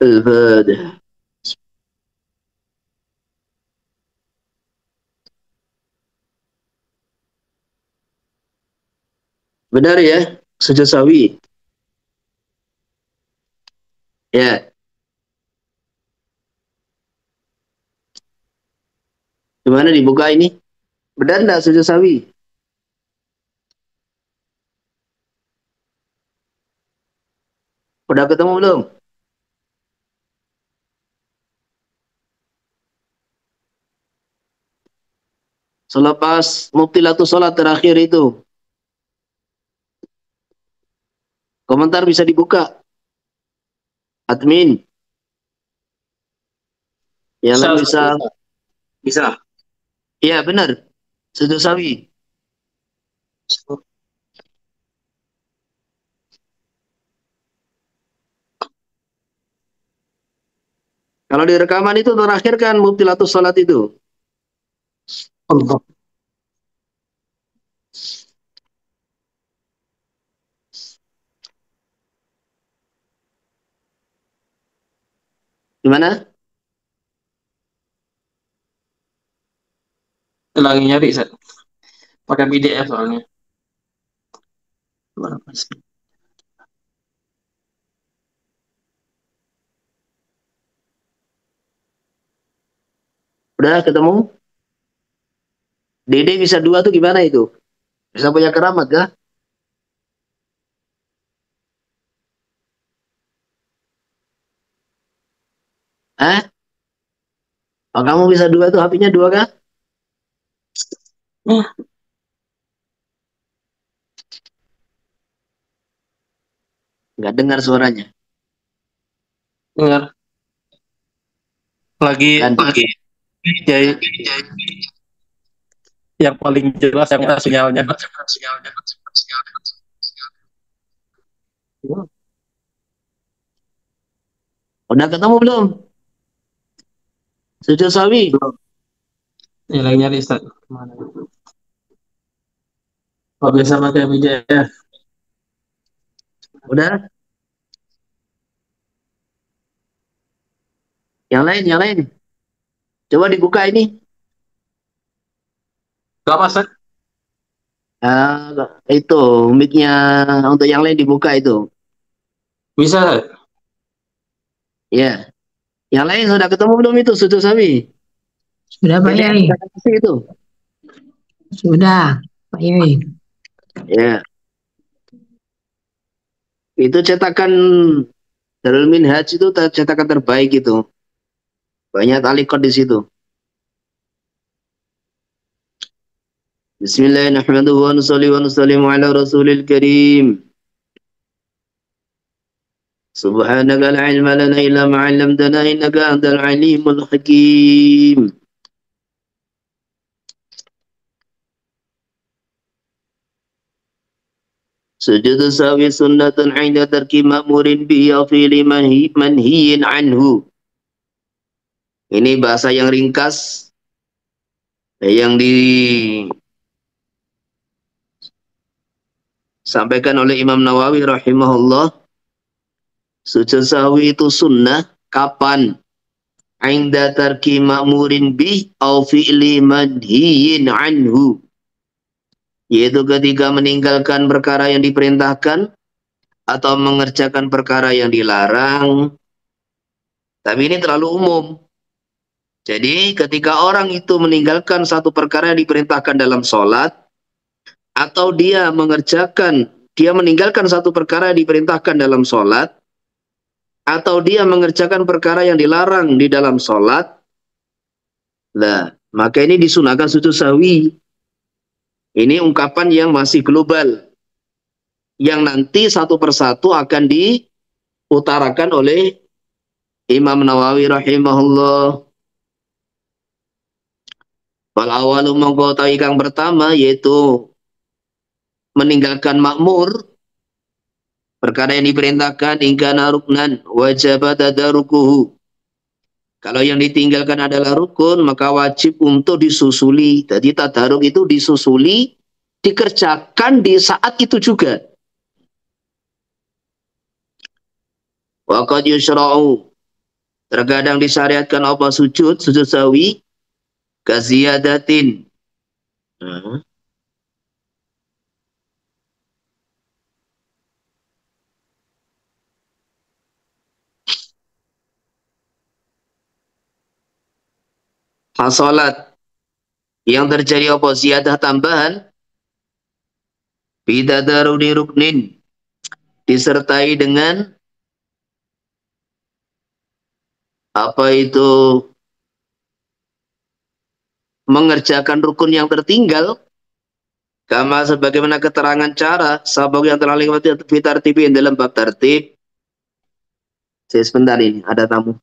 Al-Fatihah. Benar ya, sujud sawi. Ya, gimana dibuka ini? Benar enggak sujud sawi? Udah ketemu belum? Selepas mubtilatus sholat terakhir itu. Komentar bisa dibuka. Admin. Yang lain bisa. Bisa. Iya benar. Sujud sawi. Kalau di rekaman itu terakhir kan mubtilatus sholat itu. Allah. Gimana? Lagi nyari, Ustaz. Pakai PDF soalnya. Udah ketemu? Dede bisa dua tuh gimana itu? Bisa punya keramat kah? Hah? Oh, kamu bisa dua tuh, HP-nya dua kah? Nggak dengar suaranya. Dengar. Lagi Kan? jadi yang paling jelas yang sinyalnya. Udah ketemu belum? Sujud sawi. Belum. Ya, lagi nyari, Ustaz. Mana? Oh, biasa pakai PDF. Udah? Yang lain, yang lain. Coba dibuka ini. Gak Ustaz? Itu mic-nya untuk yang lain dibuka itu. Bisa. Ya. Yang lain sudah ketemu belum itu sujud sawi? Sudah Pak Yai. Itu. Sudah Pak Yai. Ya. Itu cetakan Darul Minhaj itu cetakan terbaik itu. Banyak talikot di situ. Bismillahirrahmanirrahim. Wa nusalli wa nusallimu ala rasulil karim. Subhanaka la ilma lana illa ma 'allamtana innaka antal alimul hakim. Sujud sawi sunnatun 'inda tarki ma'murin bihi aw fi'li manhiyin anhu. Ini bahasa yang ringkas yang disampaikan oleh Imam Nawawi rahimahullah. Sujud sahwi itu sunnah kapan? 'Inda tarki ma'murin bih aw fi'li manhiyin anhu. Yaitu ketika meninggalkan perkara yang diperintahkan atau mengerjakan perkara yang dilarang. Tapi ini terlalu umum. Jadi ketika orang itu meninggalkan satu perkara yang diperintahkan dalam sholat, atau dia meninggalkan satu perkara yang diperintahkan dalam sholat, atau dia mengerjakan perkara yang dilarang di dalam sholat, nah, maka ini disunahkan sujud sahwi. Ini ungkapan yang masih global, yang nanti satu persatu akan diutarakan oleh Imam Nawawi rahimahullah. Wal awalu mengkotai kang pertama yaitu meninggalkan makmur perkara yang diperintahkan ingkana ruknan wajib tadarukuhu. Kalau yang ditinggalkan adalah rukun maka wajib untuk disusuli. Jadi tadaruk itu disusuli, dikerjakan di saat itu juga. Wa qad yushra'u, terkadang disyariatkan apa sujud sahwi kaziyadatin. Hasolat yang terjadi apa ziyadah tambahan bidadaruni ruknin disertai dengan apa itu mengerjakan rukun yang tertinggal kama sebagaimana keterangan cara sabab yang telah lewat fitar TV dalam bab tertib. Saya sebentar ini ada tamu.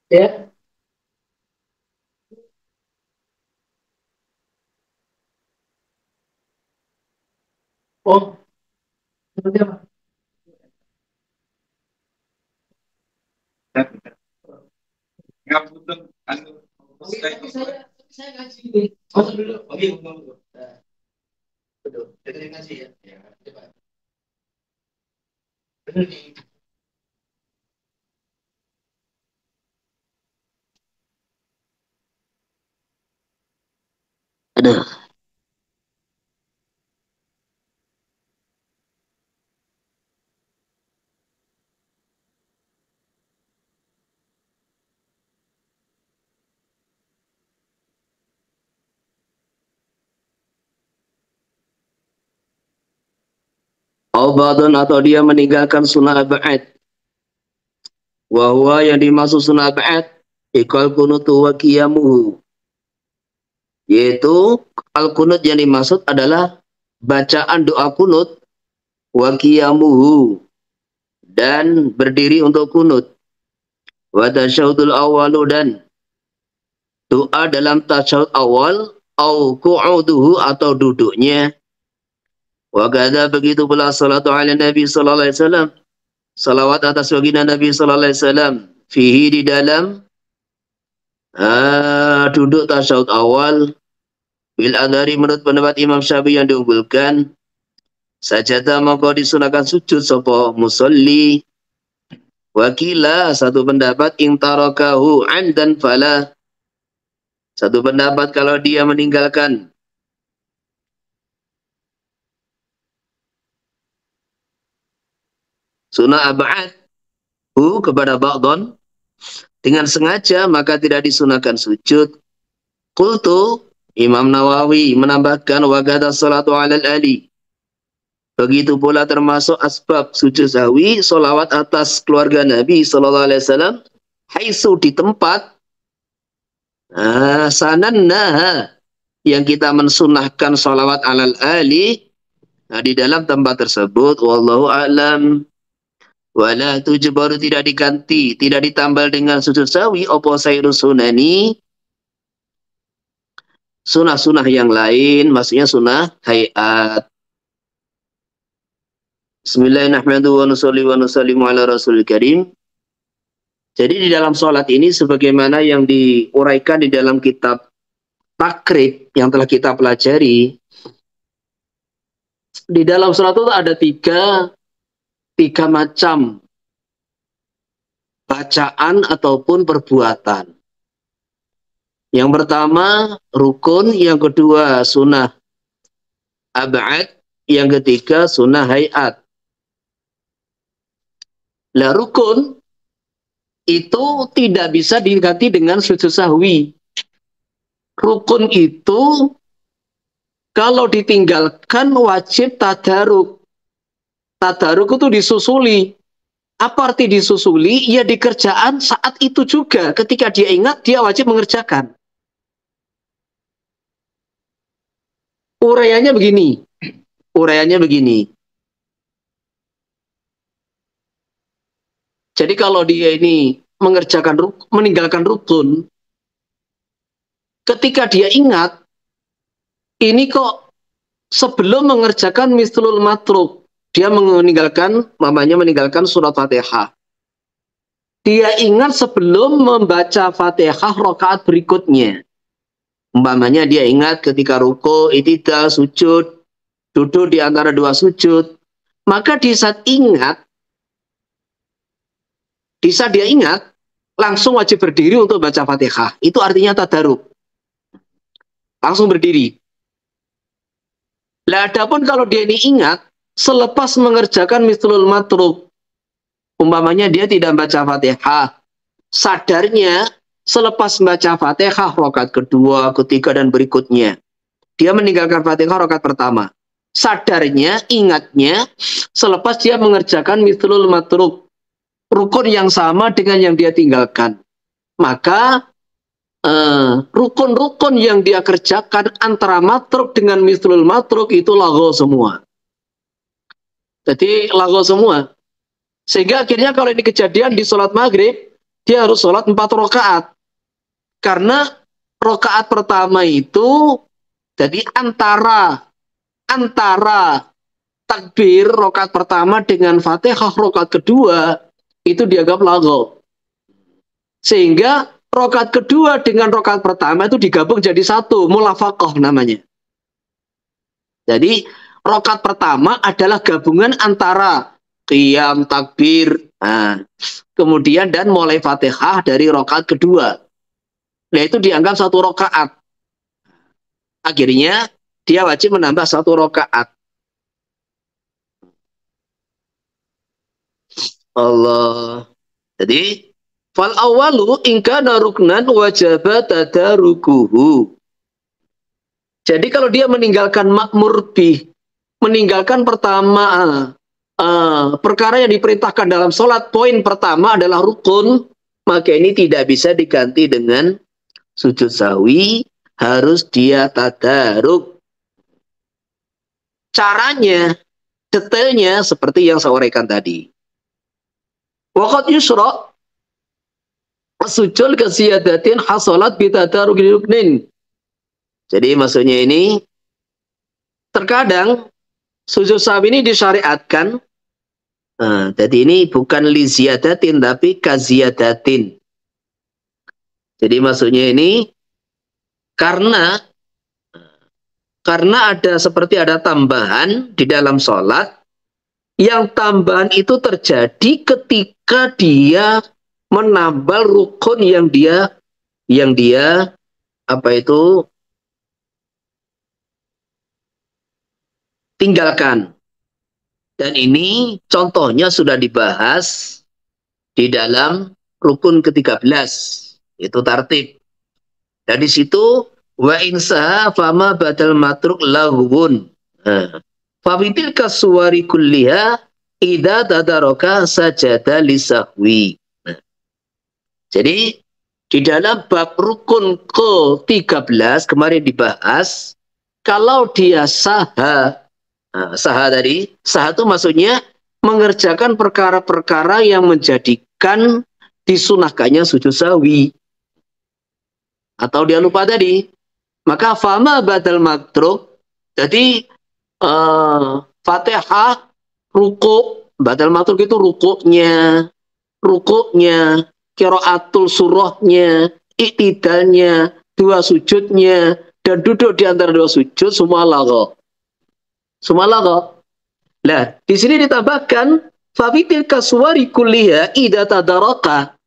Ya. Oh, seperti apa? Saya ngaji ini. Oh, dulu. Oke, betul. Betul. Jadi ngaji ya. Ya, coba. Betul nih. Aduh. Obadun atau dia meninggalkan sunnah ba'ad. Wahwa yang dimaksud sunnah ba'ad ikal kunutu wa qiyamuhu. Yaitu al-kunut yang dimaksud adalah bacaan doa kunut wa qiyamuhu dan berdiri untuk kunut. Wa tasyahudul awalu dan doa dalam tasyahud awal au qu'uduhu atau duduknya. Wa kadza begitu pula salatu ala Nabi sallallahu alaihi wasallam. Salawat atas baginda Nabi sallallahu alaihi wasallam fihi di dalam duduk tasyahud awal bil adhari menurut pendapat Imam Syafi'i yang diunggulkan sajadah maka disunahkan sujud sapa musolli. Wakila satu pendapat intarakahu andan fala, satu pendapat kalau dia meninggalkan sunnah ab'ad kepada ba'don dengan sengaja maka tidak disunahkan sujud. Qultu, Imam Nawawi menambahkan wagada salatu alal ali. Begitu pula termasuk asbab sujud sahwi solawat atas keluarga Nabi sallallahu alaihi wasallam haitsu di tempat sanannaha yang kita mensunahkan solawat alal ali di dalam tempat tersebut. Wallahu a'lam. Wala tujbaru tidak diganti, tidak ditambal dengan sujud sahwi opo sayru sunani, sunah-sunah yang lain, maksudnya sunah hayat. Bismillahirrahmanirrahim wa nusallimu ala rasulil karim. Jadi di dalam sholat ini sebagaimana yang diuraikan di dalam kitab takrib yang telah kita pelajari, di dalam sholat itu ada tiga macam bacaan ataupun perbuatan. Yang pertama rukun, yang kedua sunnah ab'ad, yang ketiga sunnah hayat. Lah rukun itu tidak bisa diganti dengan sujud sahwi. Rukun itu kalau ditinggalkan wajib tadaruk. Tadaruk itu disusuli. Apa arti disusuli? Ya dikerjaan saat itu juga. Ketika dia ingat, dia wajib mengerjakan. Uraiannya begini. Uraiannya begini. Jadi kalau dia ini meninggalkan rukun, ketika dia ingat, ini kok sebelum mengerjakan mislul matruk, dia meninggalkan surat Fatihah. Dia ingat sebelum membaca Fatihah rakaat berikutnya. Umpamanya dia ingat ketika ruku, i'tidal, sujud, duduk di antara dua sujud. Maka di saat dia ingat, langsung wajib berdiri untuk baca Fatihah. Itu artinya tadaruk. Langsung berdiri. Lah adapun kalau dia ini ingat, selepas mengerjakan mislul matruk, umpamanya dia tidak baca Fatihah, sadarnya selepas membaca Fatihah rakaat kedua, ketiga, dan berikutnya, dia meninggalkan Fatihah rakaat pertama. Sadarnya, ingatnya, selepas dia mengerjakan mislul matruk, rukun yang sama dengan yang dia tinggalkan. Maka rukun-rukun yang dia kerjakan antara matruk dengan mislul matruk itu lagho semua. Jadi lagho semua. Sehingga akhirnya kalau ini kejadian di sholat maghrib, dia harus sholat 4 rakaat. Karena rakaat pertama itu, jadi antara takbir rakaat pertama dengan Fatihah rakaat kedua, itu dianggap lagho. Sehingga rakaat kedua dengan rakaat pertama itu digabung jadi satu, mulafaqah namanya. Jadi rakaat pertama adalah gabungan antara qiyam, takbir, kemudian dan mulai Fatihah dari rakaat kedua. Nah itu dianggap satu rakaat. Akhirnya dia wajib menambah 1 rakaat. Allah. Jadi fal awalu in kana ruknan wajaba tadarukuhu. Jadi kalau dia meninggalkan makmur bih, meninggalkan pertama perkara yang diperintahkan dalam sholat, poin pertama adalah rukun, maka ini tidak bisa diganti dengan sujud sahwi, harus dia tadaruk. Caranya, detailnya seperti yang saya uraikan tadi. Waqad yusra sujud kesiyadatin hasolat bitadaruk ruknin. Jadi maksudnya ini, terkadang sujud sahwi ini disyariatkan. Jadi ini bukan li ziyadatin tapi kaziyadatin. Jadi maksudnya ini karena ada tambahan di dalam sholat, yang tambahan itu terjadi ketika dia menambal rukun yang dia tinggalkan. Dan ini contohnya sudah dibahas di dalam rukun ke-13, itu tartib. Dan di situ wa insaha fama badal matruk lahun. Fawitil kasuwari kulliha idza tadaraka sajada lisahwi. Jadi di dalam bab rukun ke-13 kemarin dibahas, kalau dia saha itu maksudnya mengerjakan perkara-perkara yang menjadikan disunahkannya sujud sahwi, atau dia lupa tadi, maka fama badal matruk, jadi Fatihah, ruku, badal matruk itu rukuknya, qiraatul surahnya, i'tidalnya, 2 sujudnya, dan duduk di antara 2 sujud, semua lagho. Nah, di sini ditambahkan fawitil kaswari kulliha idza tadaraka.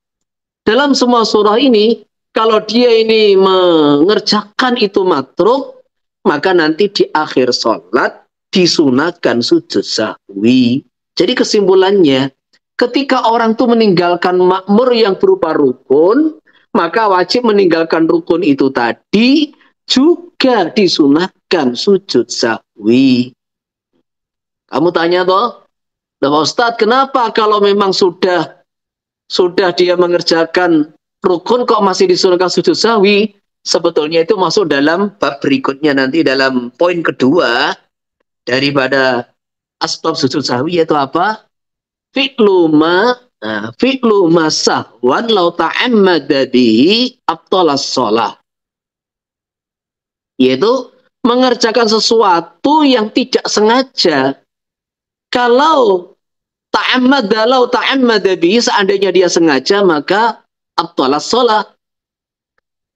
Dalam semua surah ini, kalau dia ini mengerjakan itu matruk, maka nanti di akhir sholat disunahkan sujud sahwi. Jadi kesimpulannya, ketika orang itu meninggalkan makmur yang berupa rukun, maka wajib meninggalkan rukun itu tadi juga disunahkan sujud sahwi. Kamu tanya toh, Pak Ustadz, kenapa kalau memang sudah dia mengerjakan rukun kok masih disunahkan sujud sahwi? Sebetulnya itu masuk dalam bab berikutnya nanti dalam poin kedua, daripada asbab sujud sahwi yaitu apa? Fi'lu ma sahwan law ta'ammada bihi abtalas shalah. Yaitu mengerjakan sesuatu yang tidak sengaja. Kalau ta'ammada bihi, seandainya dia sengaja, maka abtalas shalah,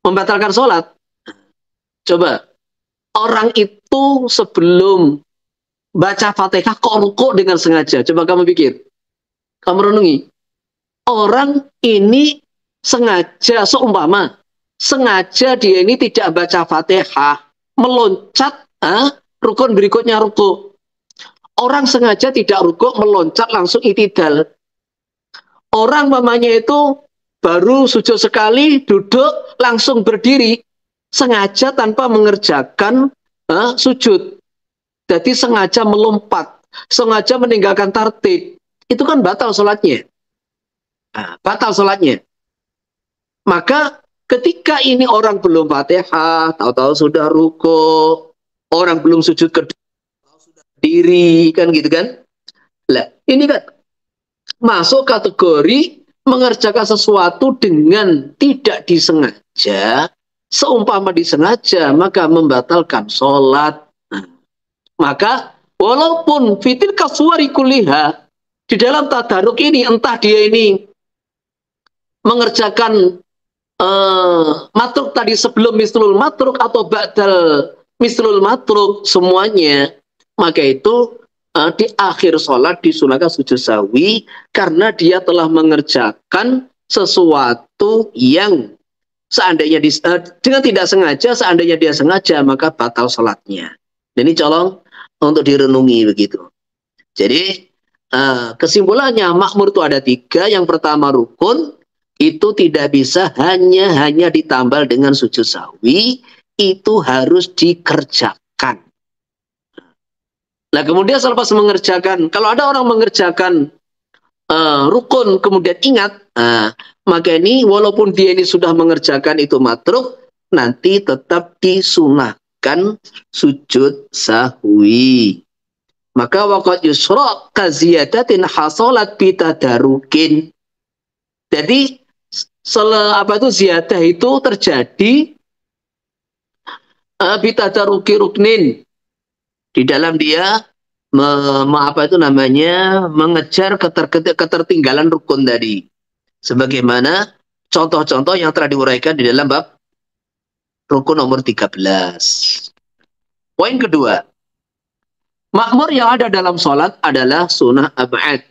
membatalkan sholat. Coba, orang itu sebelum baca Fatihah kok rukuk dengan sengaja. Coba kamu pikir. Kamu renungi. Orang ini sengaja, sengaja dia ini tidak baca Fatihah, meloncat rukun berikutnya rukuk. Orang sengaja tidak rukuk, meloncat langsung itidal. Orang mamanya itu baru sujud sekali, duduk, langsung berdiri. Sengaja tanpa mengerjakan sujud. Jadi sengaja melompat, sengaja meninggalkan tartib. Itu kan batal sholatnya. Batal sholatnya. Maka ketika ini orang belum Fatihah, tahu-tahu sudah rukuk, orang belum sujud kedua, sudah diri, kan gitu kan? Lah, ini kan masuk kategori mengerjakan sesuatu dengan tidak disengaja. Seumpama disengaja, maka membatalkan sholat. Maka walaupun fitil kaswari kuliha, di dalam tadaruk ini, entah dia ini mengerjakan matruk tadi sebelum mislul matruk atau ba'dal mislul matruk, semuanya, maka itu di akhir sholat disunahkan sujud sahwi karena dia telah mengerjakan sesuatu yang seandainya dengan tidak sengaja, seandainya dia sengaja, maka batal sholatnya. Ini colong untuk direnungi begitu. Jadi kesimpulannya makmur itu ada 3. Yang pertama rukun, itu tidak bisa hanya ditambal dengan sujud sahwi, itu harus dikerjakan. Nah kemudian selepas mengerjakan, kalau ada orang mengerjakan rukun kemudian ingat, maka ini walaupun dia ini sudah mengerjakan itu matruk, nanti tetap disunahkan sujud sahwi. Maka waqad yusra kaziyadatin hasalat bitadarukin. Jadi ziyadah itu terjadi bitadaruki ruknin, di dalam dia mengejar ketertinggalan rukun tadi. Sebagaimana contoh-contoh yang telah diuraikan di dalam bab rukun nomor 13. Poin kedua, makmur yang ada dalam sholat adalah sunnah ab'ad.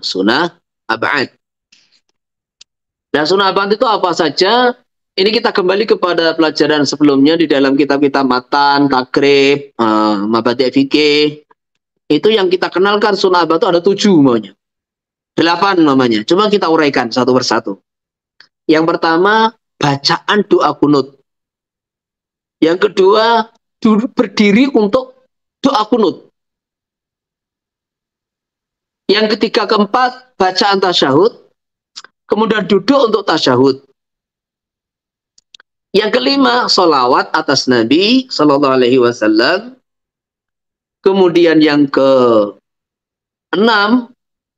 Sunnah ab'ad. Nah, sunnah ab'ad itu apa saja? Ini kita kembali kepada pelajaran sebelumnya di dalam kitab-kitab matan, takrib, mabadi' fikih. Itu yang kita kenalkan sunnah ab'ad itu ada 7 namanya. 8 namanya. Coba kita uraikan satu persatu. Yang pertama, bacaan doa kunut. Yang kedua, berdiri untuk doa kunut. Yang ketiga, keempat, bacaan tasyahud. Kemudian duduk untuk tasyahud. Yang kelima, sholawat atas Nabi Sallallahu Alaihi Wasallam. Kemudian yang keenam,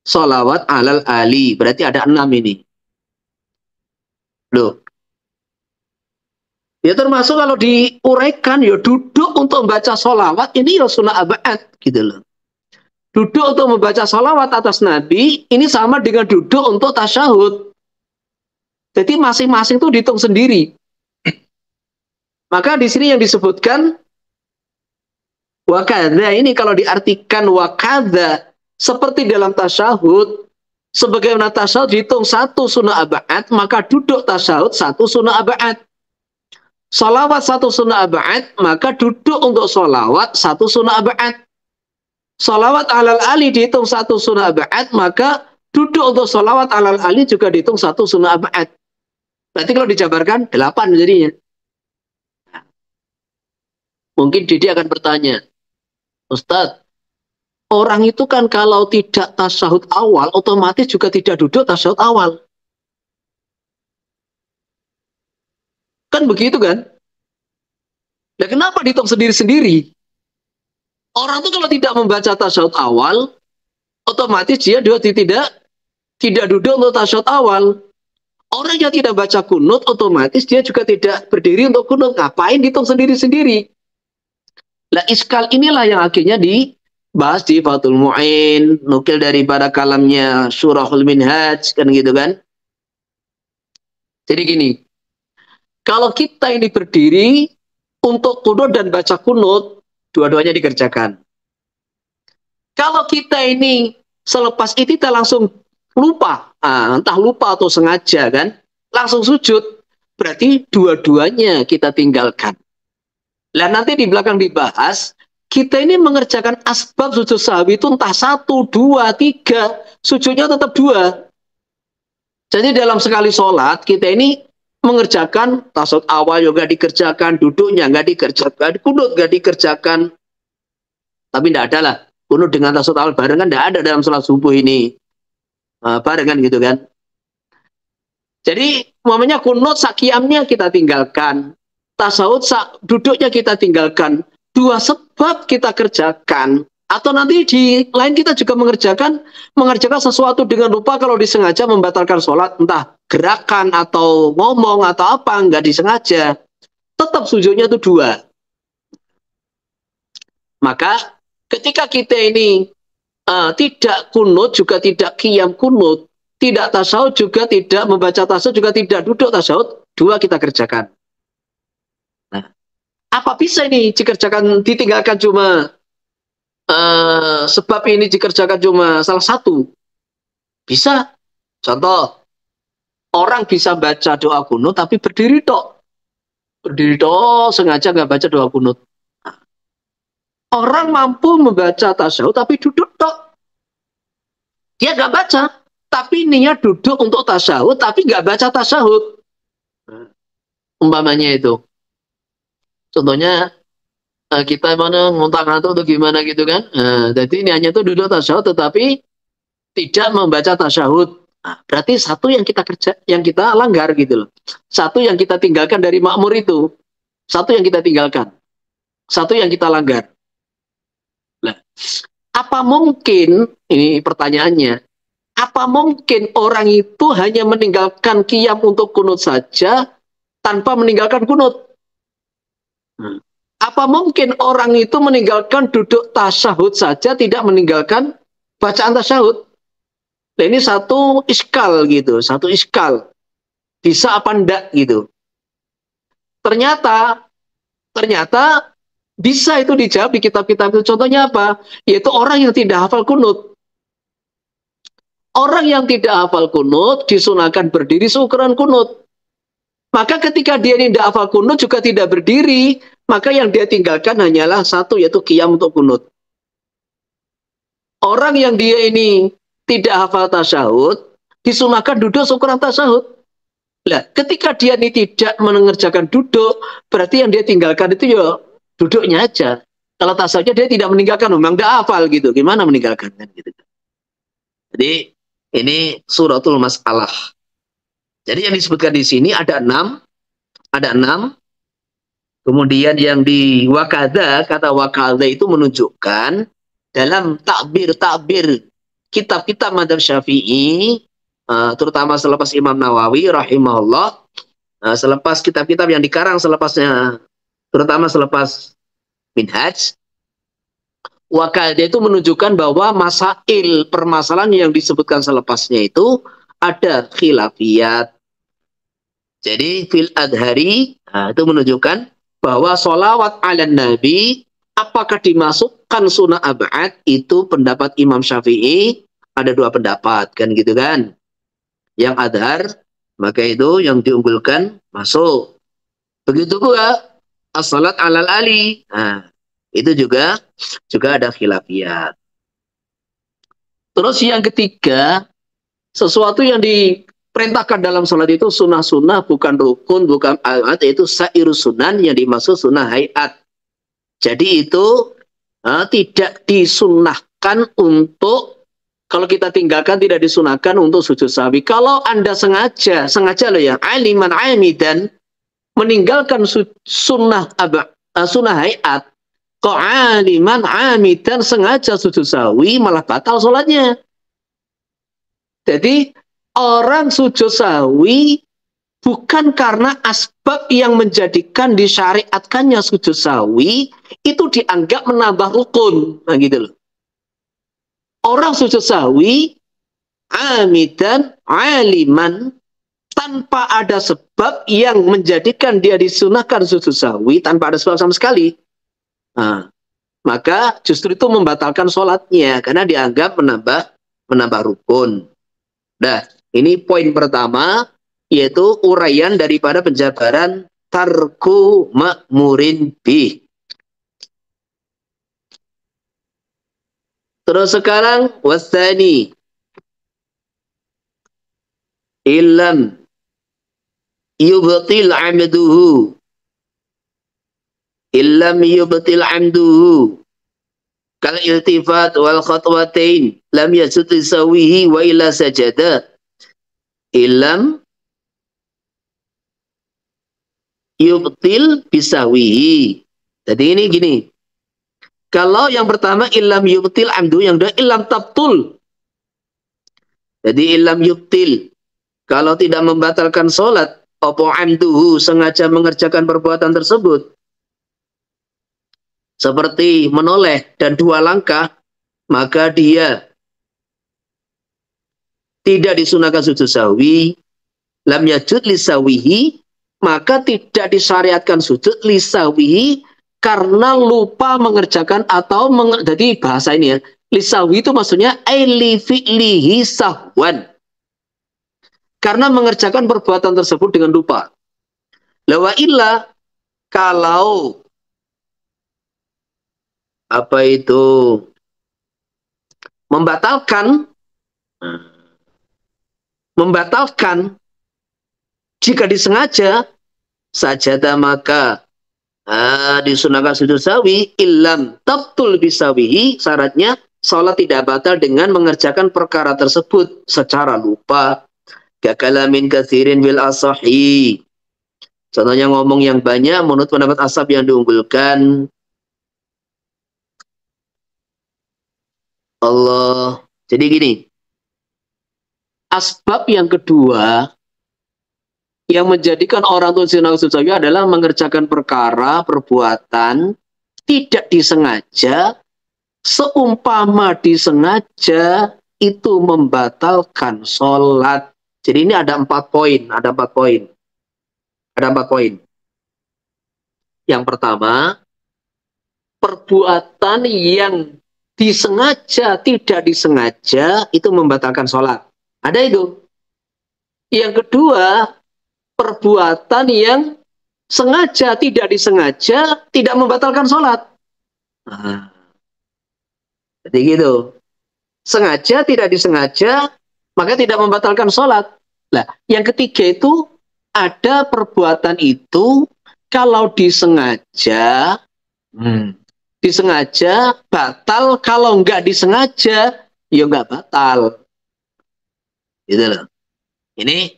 sholawat alal ali. Berarti ada 6 ini. Loh. Ya termasuk kalau diuraikan, ya duduk untuk membaca sholawat, ini ya sunnah ab'ad. Gitu loh. Duduk untuk membaca sholawat atas Nabi, ini sama dengan duduk untuk tasyahud. Jadi masing-masing itu dihitung sendiri. Maka di sini yang disebutkan wakadha, ini kalau diartikan wakadha seperti dalam tasyahud, sebagaimana tasyahud dihitung 1 sunnah ab'ad, maka duduk tasyahud 1 sunnah ab'ad. Sholawat 1 sunnah ab'ad, maka duduk untuk sholawat 1 sunnah ab'ad. Sholawat alal ali dihitung 1 sunnah ab'ad, maka duduk untuk sholawat alal ali juga dihitung 1 sunnah ab'ad. Berarti kalau dijabarkan 8 jadinya. Mungkin Didi akan bertanya, Ustadz, orang itu kan kalau tidak tasyahud awal, otomatis juga tidak duduk tasyahud awal. Kan begitu kan? Nah, kenapa dihitung sendiri-sendiri? Orang tuh kalau tidak membaca tasyahud awal, otomatis dia tidak duduk untuk tasyahud awal. Orang yang tidak baca kunut, otomatis dia juga tidak berdiri untuk kunut. Ngapain hitung sendiri-sendiri? Lah iskal inilah yang akhirnya dibahas di Fathul Mu'in, nukil dari pada kalamnya Syurahul Minhaj, kan gitu kan. Jadi gini, kalau kita ini berdiri untuk kunut dan baca kunut, dua-duanya dikerjakan. Kalau kita ini selepas itu kita langsung lupa, entah lupa atau sengaja kan, langsung sujud, berarti dua-duanya kita tinggalkan. Lah nanti di belakang dibahas, kita ini mengerjakan asbab sujud sahwi itu entah 1, 2, 3, sujudnya tetap 2. Jadi dalam sekali sholat, kita ini mengerjakan tasyahud awal juga dikerjakan, duduknya nggak dikerjakan, kunut nggak dikerjakan. Tapi tidak ada lah, kunut dengan tasyahud awal barengan tidak ada dalam sholat subuh ini. Barengan gitu kan. Jadi umpamanya kunut sakiyamnya kita tinggalkan, tasawuf duduknya kita tinggalkan, 2 sebab kita kerjakan, atau nanti di lain kita juga mengerjakan sesuatu dengan lupa, kalau disengaja membatalkan sholat, entah gerakan atau ngomong atau apa, nggak disengaja, tetap sujudnya itu 2. Maka ketika kita ini tidak kunut, juga tidak qiyam kunut, tidak tasawuf juga tidak membaca tasawuf, juga tidak duduk tasawuf, 2 kita kerjakan. Nah, apa bisa ini dikerjakan, ditinggalkan cuma sebab ini dikerjakan cuma salah satu? Bisa. Contoh, orang bisa baca doa kunut tapi berdiri tok. Berdiri tok, sengaja nggak baca doa kunut. Orang mampu membaca tasyahud tapi duduk tok. Dia nggak baca, tapi niat duduk untuk tasyahud tapi nggak baca tasyahud. Umpamanya itu. Contohnya kita mana ngontak-ngantuk atau gimana gitu kan. Jadi niatnya itu duduk tasyahud tetapi tidak membaca tasyahud. Berarti satu yang kita langgar gitu loh. Satu yang kita tinggalkan dari makmur itu. Satu yang kita tinggalkan. Satu yang kita langgar. Nah, apa mungkin, ini pertanyaannya, apa mungkin orang itu hanya meninggalkan qiyam untuk kunut saja tanpa meninggalkan kunut? Apa mungkin orang itu meninggalkan duduk tasyahud saja tidak meninggalkan bacaan tasyahud? Nah, ini satu iskal gitu, satu iskal. Bisa apa enggak gitu. Ternyata bisa itu dijawab di kitab-kitab itu. Contohnya apa? Yaitu orang yang tidak hafal kunut. Orang yang tidak hafal kunut disunahkan berdiri seukuran kunut. Maka ketika dia ini tidak hafal kunut juga tidak berdiri, maka yang dia tinggalkan hanyalah satu, yaitu qiyam untuk kunut. Orang yang dia ini tidak hafal tasyahud disunahkan duduk seukuran tasyahud. Nah, ketika dia ini tidak mengerjakan duduk, berarti yang dia tinggalkan itu ya duduknya aja. Kalau tasawufnya dia tidak meninggalkan, memang tidak hafal gitu. Gimana meninggalkan kan gitu. Jadi ini suratul masalah. Jadi yang disebutkan di sini ada 6. Kemudian yang di wakada, kata wakada itu menunjukkan dalam takbir kitab-kitab madzhab Syafi'i, terutama selepas Imam Nawawi rahimahullah, selepas kitab-kitab yang dikarang selepasnya, terutama selepas Minhaj, wakada itu menunjukkan bahwa permasalahan yang disebutkan selepasnya itu ada khilafiyat. Jadi fil adhari, itu menunjukkan bahwa sholawat ala nabi apakah dimasukkan sunnah ab'ad, itu pendapat Imam Syafi'i ada 2 pendapat kan gitu kan. Yang adhar maka itu yang diunggulkan masuk. Begitu pula as-salat alal ali. Itu juga ada khilafiyat. Terus yang ketiga, sesuatu yang diperintahkan dalam salat itu sunnah-sunnah, bukan rukun, bukan alat, yaitu sairus sunan yang dimaksud sunnah hayat. Jadi itu tidak disunnahkan untuk, kalau kita tinggalkan tidak disunahkan untuk sujud sahwi. Kalau Anda sengaja loh ya, aliman amidan meninggalkan sunnah hayat, kok aliman amidan sengaja sujud sahwi malah batal sholatnya. Jadi orang sujud sahwi bukan karena asbab yang menjadikan disyariatkannya sujud sahwi itu dianggap menambah rukun. Nah gitu loh. Orang sujud sahwi amidan aliman tanpa ada sebab yang menjadikan dia disunahkan sujud sahwi, tanpa ada sebab sama sekali. Nah, maka justru itu membatalkan sholatnya karena dianggap menambah rukun. Nah, ini poin pertama, yaitu uraian daripada penjabaran tarku ma'murin bih. Terus sekarang wasani illam yubtil amduhu kal iltifat wal khatwatain lam yasud sawihi wa illa sajada illam yubtil bisawihi. Jadi ini gini, kalau yang pertama illam yubtil amdu, yang kedua illam tabtul. Jadi illam yubtil, kalau tidak membatalkan sholat, opo amduhu, sengaja mengerjakan perbuatan tersebut, seperti menoleh dan 2 langkah, maka dia tidak disunahkan sujud sahwi. Lam yajud lisawihi, maka tidak disyariatkan sujud lisawihi karena lupa mengerjakan atau jadi bahasa ini ya, lisawi itu maksudnya li fi'lihi sahwan, karena mengerjakan perbuatan tersebut dengan lupa. Lawa illa, kalau apa itu membatalkan jika disengaja sajada, maka disunahkan sujud sawi. Illam tabtul bisawihi, syaratnya sholat tidak batal dengan mengerjakan perkara tersebut secara lupa. Kakalamin katsirin bil asahi, contohnya ngomong yang banyak menurut pendapat ashab yang diunggulkan. Allah. Jadi gini, asbab yang kedua yang menjadikan orang itu sujud sahwi adalah mengerjakan perkara, perbuatan tidak disengaja, seumpama disengaja itu membatalkan sholat. Jadi ini ada 4 poin, Yang pertama, perbuatan yang disengaja, tidak disengaja itu membatalkan sholat. Ada itu. Yang kedua, perbuatan yang sengaja, tidak disengaja tidak membatalkan sholat. Nah, jadi gitu. Sengaja, tidak disengaja, maka tidak membatalkan sholat. Nah, yang ketiga itu ada perbuatan itu kalau disengaja, disengaja batal, kalau nggak disengaja ya nggak batal. Gitu loh. Ini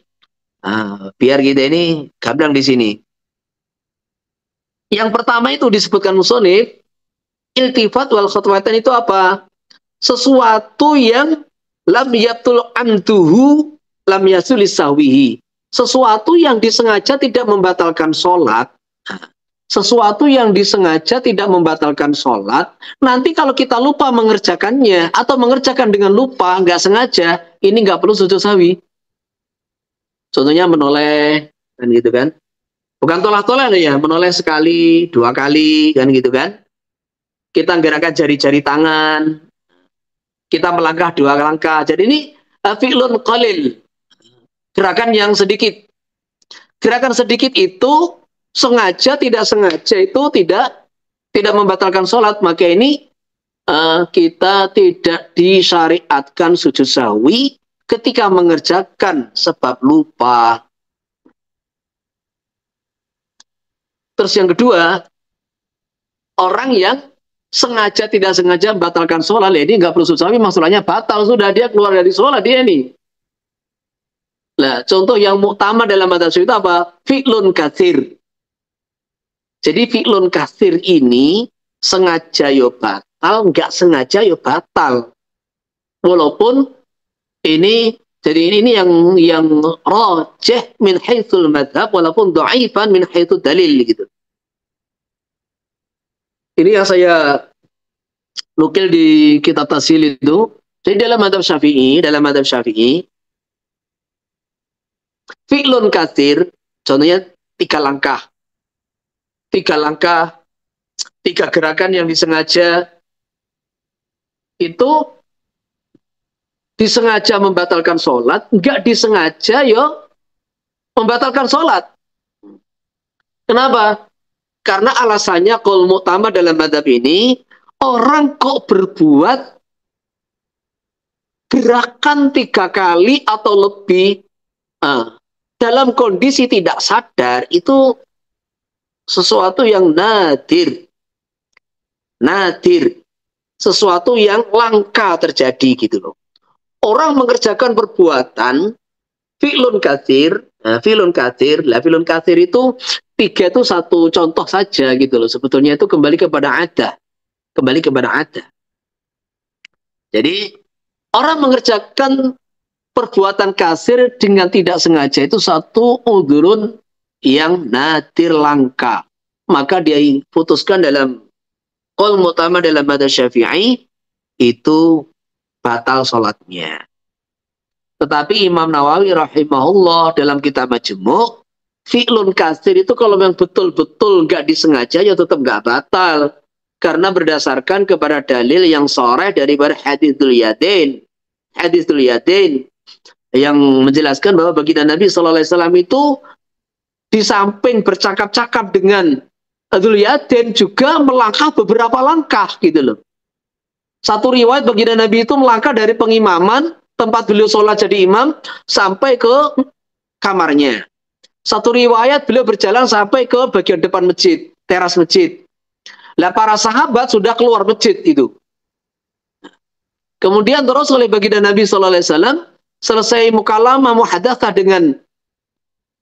biar kita ini gamblang di sini. Yang pertama itu disebutkan musonif, iltifat wal khotwatan itu apa? Sesuatu yang lam yabtul amduhu lam yasulis sahwihi. Sesuatu yang disengaja tidak membatalkan sholat. Sesuatu yang disengaja tidak membatalkan sholat. Nanti kalau kita lupa mengerjakannya atau mengerjakan dengan lupa, nggak sengaja, ini nggak perlu sujud sahwi. Contohnya menoleh, kan gitu kan? Bukan tolak-tolak ya, menoleh sekali, 2 kali, kan gitu kan? Kita gerakan jari-jari tangan, kita melangkah 2 langkah. Jadi ini fi'lun qalil, gerakan yang sedikit. Gerakan sedikit itu sengaja, tidak sengaja itu tidak membatalkan sholat. Maka ini kita tidak disyariatkan sujud sahwi ketika mengerjakan sebab lupa. Terus yang kedua, orang yang sengaja tidak sengaja membatalkan sholat, ini nggak perlu sujud sahwi, masalahnya batal sudah, dia keluar dari sholat dia ini. Nah, contoh yang muktamad dalam madzhab itu apa? Fi'lun katsir. Jadi fi'lun katsir ini sengaja yo batal, nggak sengaja yo batal. Walaupun ini jadi ini yang rajih min haitsul madhab walaupun dhaifan min haitsul dalil gitu. Ini yang saya nukil di kitab Tasil itu. Jadi dalam madhab Syafi'i, fi'lun katsir, contohnya 3 langkah. 3 gerakan yang disengaja itu disengaja membatalkan sholat, enggak disengaja yo membatalkan sholat. Kenapa? Karena alasannya qaul mu'tamad dalam madhab ini, orang kok berbuat gerakan 3 kali atau lebih dalam kondisi tidak sadar, itu sesuatu yang nadir, sesuatu yang langka terjadi gitu loh. Orang mengerjakan perbuatan fi'lun katsir, fi'lun katsir itu 3 itu satu contoh saja gitu loh. Sebetulnya itu kembali kepada ada. Jadi orang mengerjakan perbuatan kasir dengan tidak sengaja itu satu udhurun yang nadir, langka. Maka dia putuskan dalam qaul mu'tamad dalam madzhab Syafi'i itu batal sholatnya. Tetapi Imam Nawawi rahimahullah dalam kitab Majmu' fi'lun kasir itu kalau yang betul-betul nggak disengaja ya tetap nggak batal. Karena berdasarkan kepada dalil yang sharih daripada haditsul yadain. Haditsul yadain yang menjelaskan bahwa baginda Nabi SAW itu di samping bercakap-cakap dengan dzul yadain juga melangkah beberapa langkah gitu loh. Satu riwayat baginda Nabi itu melangkah dari pengimaman tempat beliau sholat jadi imam sampai ke kamarnya. Satu riwayat beliau berjalan sampai ke bagian depan masjid, teras masjid. Lah para sahabat sudah keluar masjid itu. Kemudian terus oleh baginda Nabi SAW selesai mukalamah muhadatsah dengan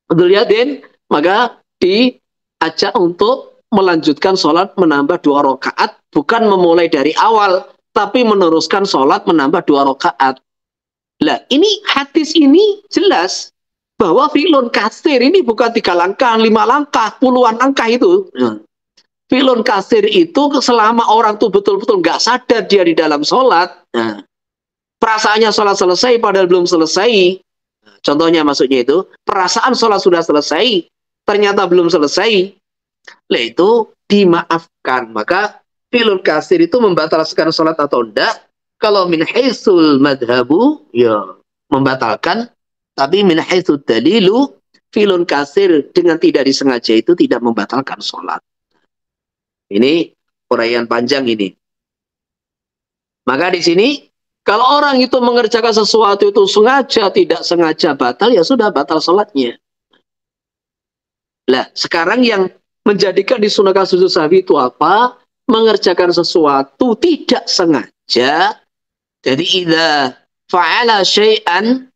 dzul yadain, maka diajak untuk melanjutkan sholat menambah 2 rakaat, bukan memulai dari awal, tapi meneruskan sholat menambah 2 rakaat. Lah ini hadis ini jelas bahwa fi'lun kasir ini bukan 3 langkah, 5 langkah, puluhan langkah itu. Fi'lun kasir itu selama orang tuh betul-betul nggak sadar dia di dalam sholat, perasaannya sholat selesai padahal belum selesai. Contohnya maksudnya itu, perasaan sholat sudah selesai, ternyata belum selesai. Lah itu dimaafkan. Maka fi'lun kasir itu membatalkan sholat atau enggak? Kalau min haitsul madhabu, ya membatalkan. Tapi min haitsul dalilu, fi'lun kasir dengan tidak disengaja itu tidak membatalkan sholat. Ini uraian panjang ini. Maka di sini, kalau orang itu mengerjakan sesuatu itu sengaja, tidak sengaja batal, ya sudah batal sholatnya. Lah, sekarang yang menjadikan disunahkan sujud sahwi itu apa? Mengerjakan sesuatu tidak sengaja. Jadi idza fa'ala syai'an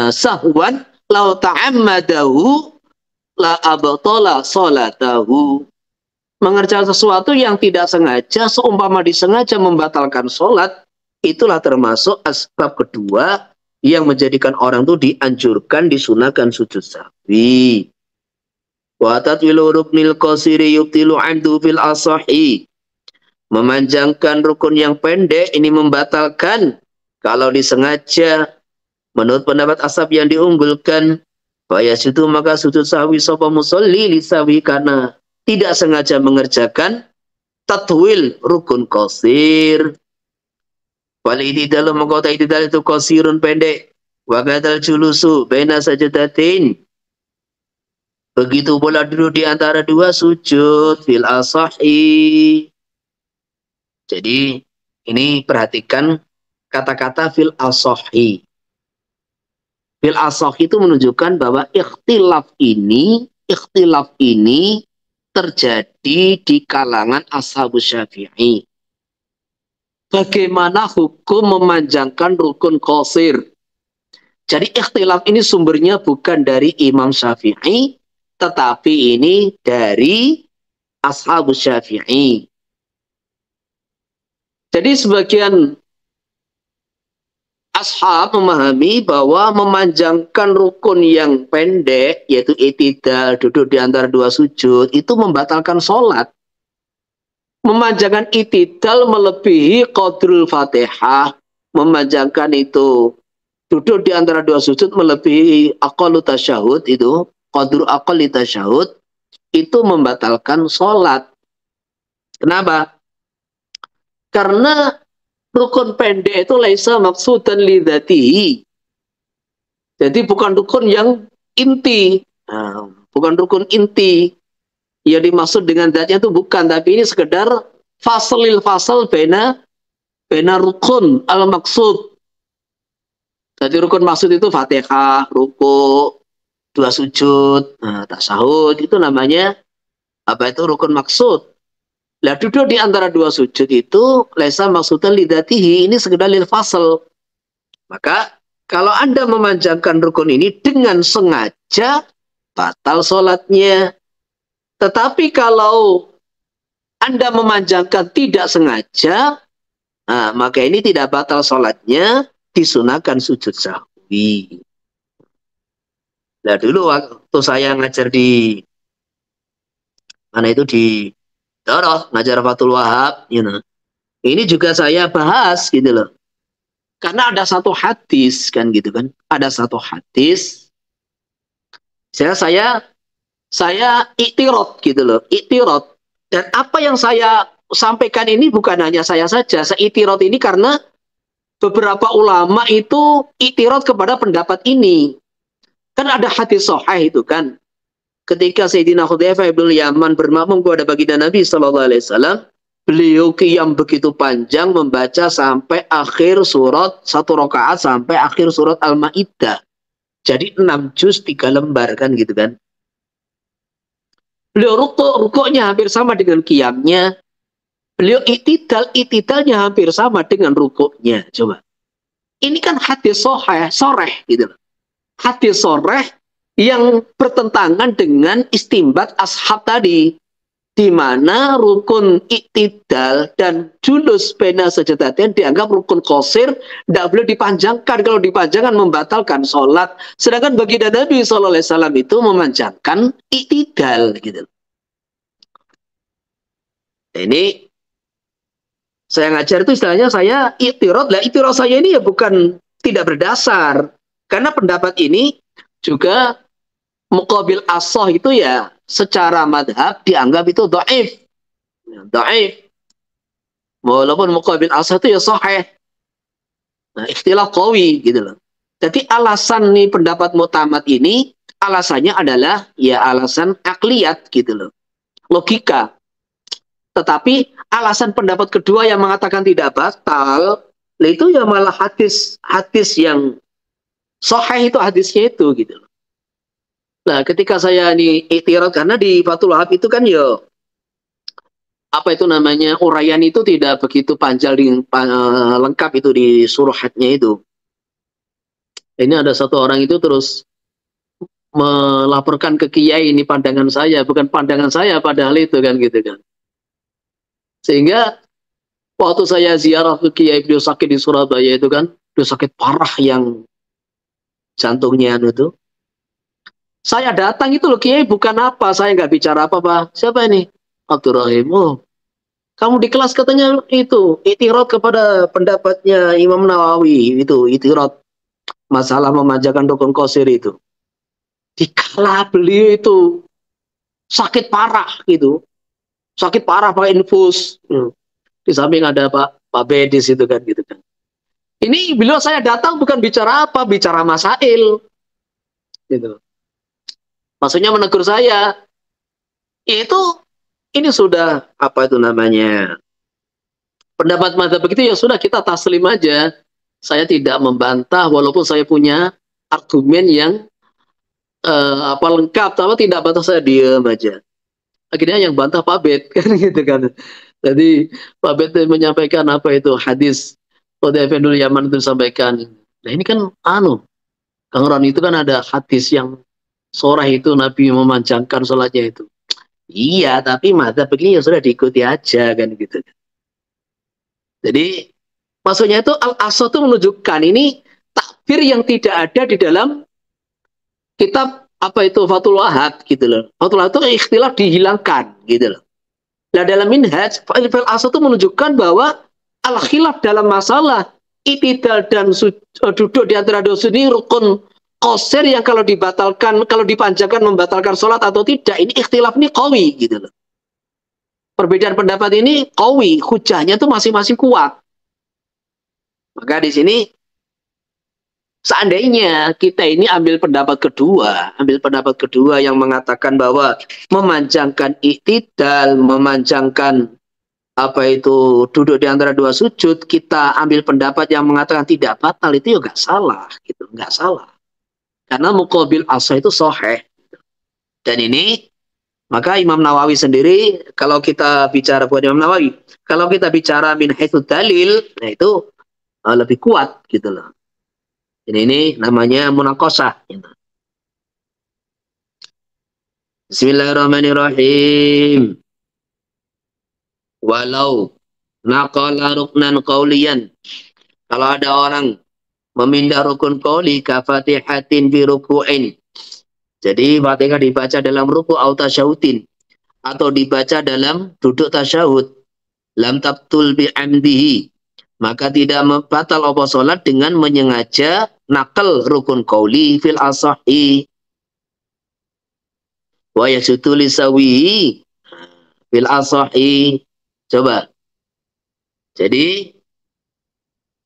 sahwan law ta'ammadahu la abtala salatahu. Mengerjakan sesuatu yang tidak sengaja, seumpama disengaja membatalkan sholat, itulah termasuk asbab kedua yang menjadikan orang itu dianjurkan, disunahkan sujud sahwi. Wa tatwilu ruknil qasiri yubtilu 'amdu fil asahi. Memanjangkan rukun yang pendek ini membatalkan kalau disengaja. Menurut pendapat ashab yang diunggulkan, fayasjudu maka sujud sahwi sapa musolli li sahwi karena tidak sengaja mengerjakan tatwil rukun qasir. Wal i'tidal maka i'tidal itu qasirun pendek. Wa kadal julusu baina sajdatain. Begitu pula duduk di antara 2 sujud fil asahi. Jadi ini perhatikan kata-kata fil asahi. Fil asahi itu menunjukkan bahwa ikhtilaf ini terjadi di kalangan ashabus Syafi'i. Bagaimana hukum memanjangkan rukun qasir? Jadi ikhtilaf ini sumbernya bukan dari Imam Syafi'i, tetapi ini dari ashabus Syafi'i. Jadi sebagian ashab memahami bahwa memanjangkan rukun yang pendek, yaitu i'tidal, duduk di antara dua sujud, itu membatalkan sholat. Memanjangkan i'tidal melebihi qadrul fatihah, memanjangkan itu duduk di antara dua sujud melebihi aqallu tasyahud, itu qadru aqalli tasyahud, itu membatalkan sholat. Kenapa? Karena rukun pendek itu laisa maqsudan li dzatihi. Jadi bukan rukun yang inti. Nah, bukan rukun inti. Yang dimaksud dengan zatnya itu bukan, tapi ini sekedar faslil fasal bena rukun al maksud. Jadi rukun maksud itu Fatihah, ruku, dua sujud, tasyahud, itu namanya apa itu rukun maksud. Lah duduk di antara dua sujud itu laisa maksudan lidatihi, ini sekedar lil fasal. Maka kalau Anda memanjangkan rukun ini dengan sengaja, batal sholatnya. Tetapi kalau Anda memanjangkan tidak sengaja, maka ini tidak batal sholatnya, disunahkan sujud sahwi. Nah dulu waktu saya ngajar di mana itu di Doroh, ngajar Fathul Wahab, ini juga saya bahas gitu loh. Karena ada satu hadis kan gitu kan, ada satu hadis. Saya iktirot gitu loh, iktirot. Dan apa yang saya sampaikan ini bukan hanya saya saja, saya iktirot ini karena beberapa ulama itu iktirot kepada pendapat ini. Kan ada hadis sahih itu kan. Ketika Sayyidina Hudzaifah bin Yaman bermakmum kepada baginda Nabi SAW, beliau qiyam begitu panjang membaca sampai akhir surat, satu rakaat sampai akhir surat Al-Maidah. Jadi 6 juz 3 lembar kan gitu kan. Beliau rukuknya hampir sama dengan qiyamnya. Beliau itidalnya hampir sama dengan rukuknya. Coba. Ini kan hadis soreh gitu loh. Hadis soreh yang bertentangan dengan istimbat ashab tadi, di mana rukun iktidal dan julus bena sajadatain dianggap rukun qasir, tidak boleh dipanjangkan. Kalau dipanjangkan membatalkan sholat. Sedangkan baginda Nabi SAW itu memanjangkan iktidal gitu. Ini saya ngajar itu istilahnya saya iktirad. Lah iktirad saya ini ya bukan tidak berdasar, karena pendapat ini juga muqabil as-sah itu ya secara madhab dianggap itu dhaif. Dhaif. Walaupun muqabil as-sah itu ya sahih. Nah, ikhtilaf qawi gitu loh. Jadi alasan nih pendapat mu'tamad ini alasannya adalah ya alasan akliyat gitu loh. Logika. Tetapi alasan pendapat kedua yang mengatakan tidak batal, itu ya malah hadis yang sahih itu hadisnya itu gitu loh. Nah, ketika saya ini iktirad, karena di Fathul Wahab itu kan ya apa itu namanya uraian itu tidak begitu panjang lengkap itu di suruhatnya itu. Ini ada satu orang itu terus melaporkan ke kiai, ini pandangan saya, bukan pandangan saya padahal itu kan gitu kan. Sehingga waktu saya ziarah ke kiai, beliau sakit di Surabaya itu kan, beliau sakit parah yang jantungnya itu. Saya datang itu loh, kiai bukan apa, saya nggak bicara apa-apa. Siapa ini? Abdul Rahim. Oh, kamu di kelas katanya itu iktirad kepada pendapatnya Imam Nawawi itu iktirad masalah memanjakan rukun qasir itu. Dikala beliau itu sakit parah gitu, sakit parah pakai infus. Di samping ada Pak Bedis itu kan gitu kan. Ini beliau saya datang bukan bicara apa, bicara masail gitu. Maksudnya menegur saya, yaitu ini sudah apa itu namanya pendapat mazhab begitu ya sudah kita taslim aja. Saya tidak membantah walaupun saya punya argumen yang lengkap, tapi tidak bantah, saya diam aja. Akhirnya yang bantah Pak Bet kan gitu kan. Jadi Pak Bet menyampaikan apa itu hadis Hudzaifah bin Yaman itu sampaikan. Nah ini kan Kang Ron itu kan ada hadis yang sore itu Nabi memanjangkan sholatnya itu. Iya, tapi madzhab begini ya sudah diikuti aja kan gitu. Jadi maksudnya itu al-asa itu menunjukkan ini takbir yang tidak ada di dalam kitab apa itu Fathul Wahab gitu loh. Fathul Wahab itu ikhtilaf dihilangkan gitu loh. Nah dalam minhaj fil asa itu menunjukkan bahwa al-khilaf dalam masalah itidal dan duduk di antara dua sujud ini rukun qasir yang kalau dibatalkan, kalau dipanjangkan membatalkan sholat atau tidak, ini ikhtilaf ini qawi gitu loh. Perbedaan pendapat ini qawi, hujahnya itu masing-masing kuat. Maka di sini seandainya kita ini ambil pendapat kedua yang mengatakan bahwa memanjangkan iktidal, memanjangkan apa itu duduk di antara dua sujud, kita ambil pendapat yang mengatakan tidak batal, itu juga salah gitu, nggak salah. Karena muqabil asa itu sahih. Dan ini maka Imam Nawawi sendiri, kalau kita bicara buat Imam Nawawi, kalau kita bicara min haitsu dalil, nah itu lebih kuat gitu loh. Ini namanya munaqashah. Bismillahirrahmanirrahim. Walau naqala ruknan qauliyan. Kalau ada orang memindah rukun qauli ka fatihatin bi ruku'in. Jadi Fatihah dibaca dalam ruku' atau tasyahudin atau dibaca dalam duduk tasyahud. Lam tabtul bi amdihi. Maka tidak batal apa salat dengan menyengaja nakal rukun qauli fil asahi. Wa yasutu lisawihi fil asahi. Coba. Jadi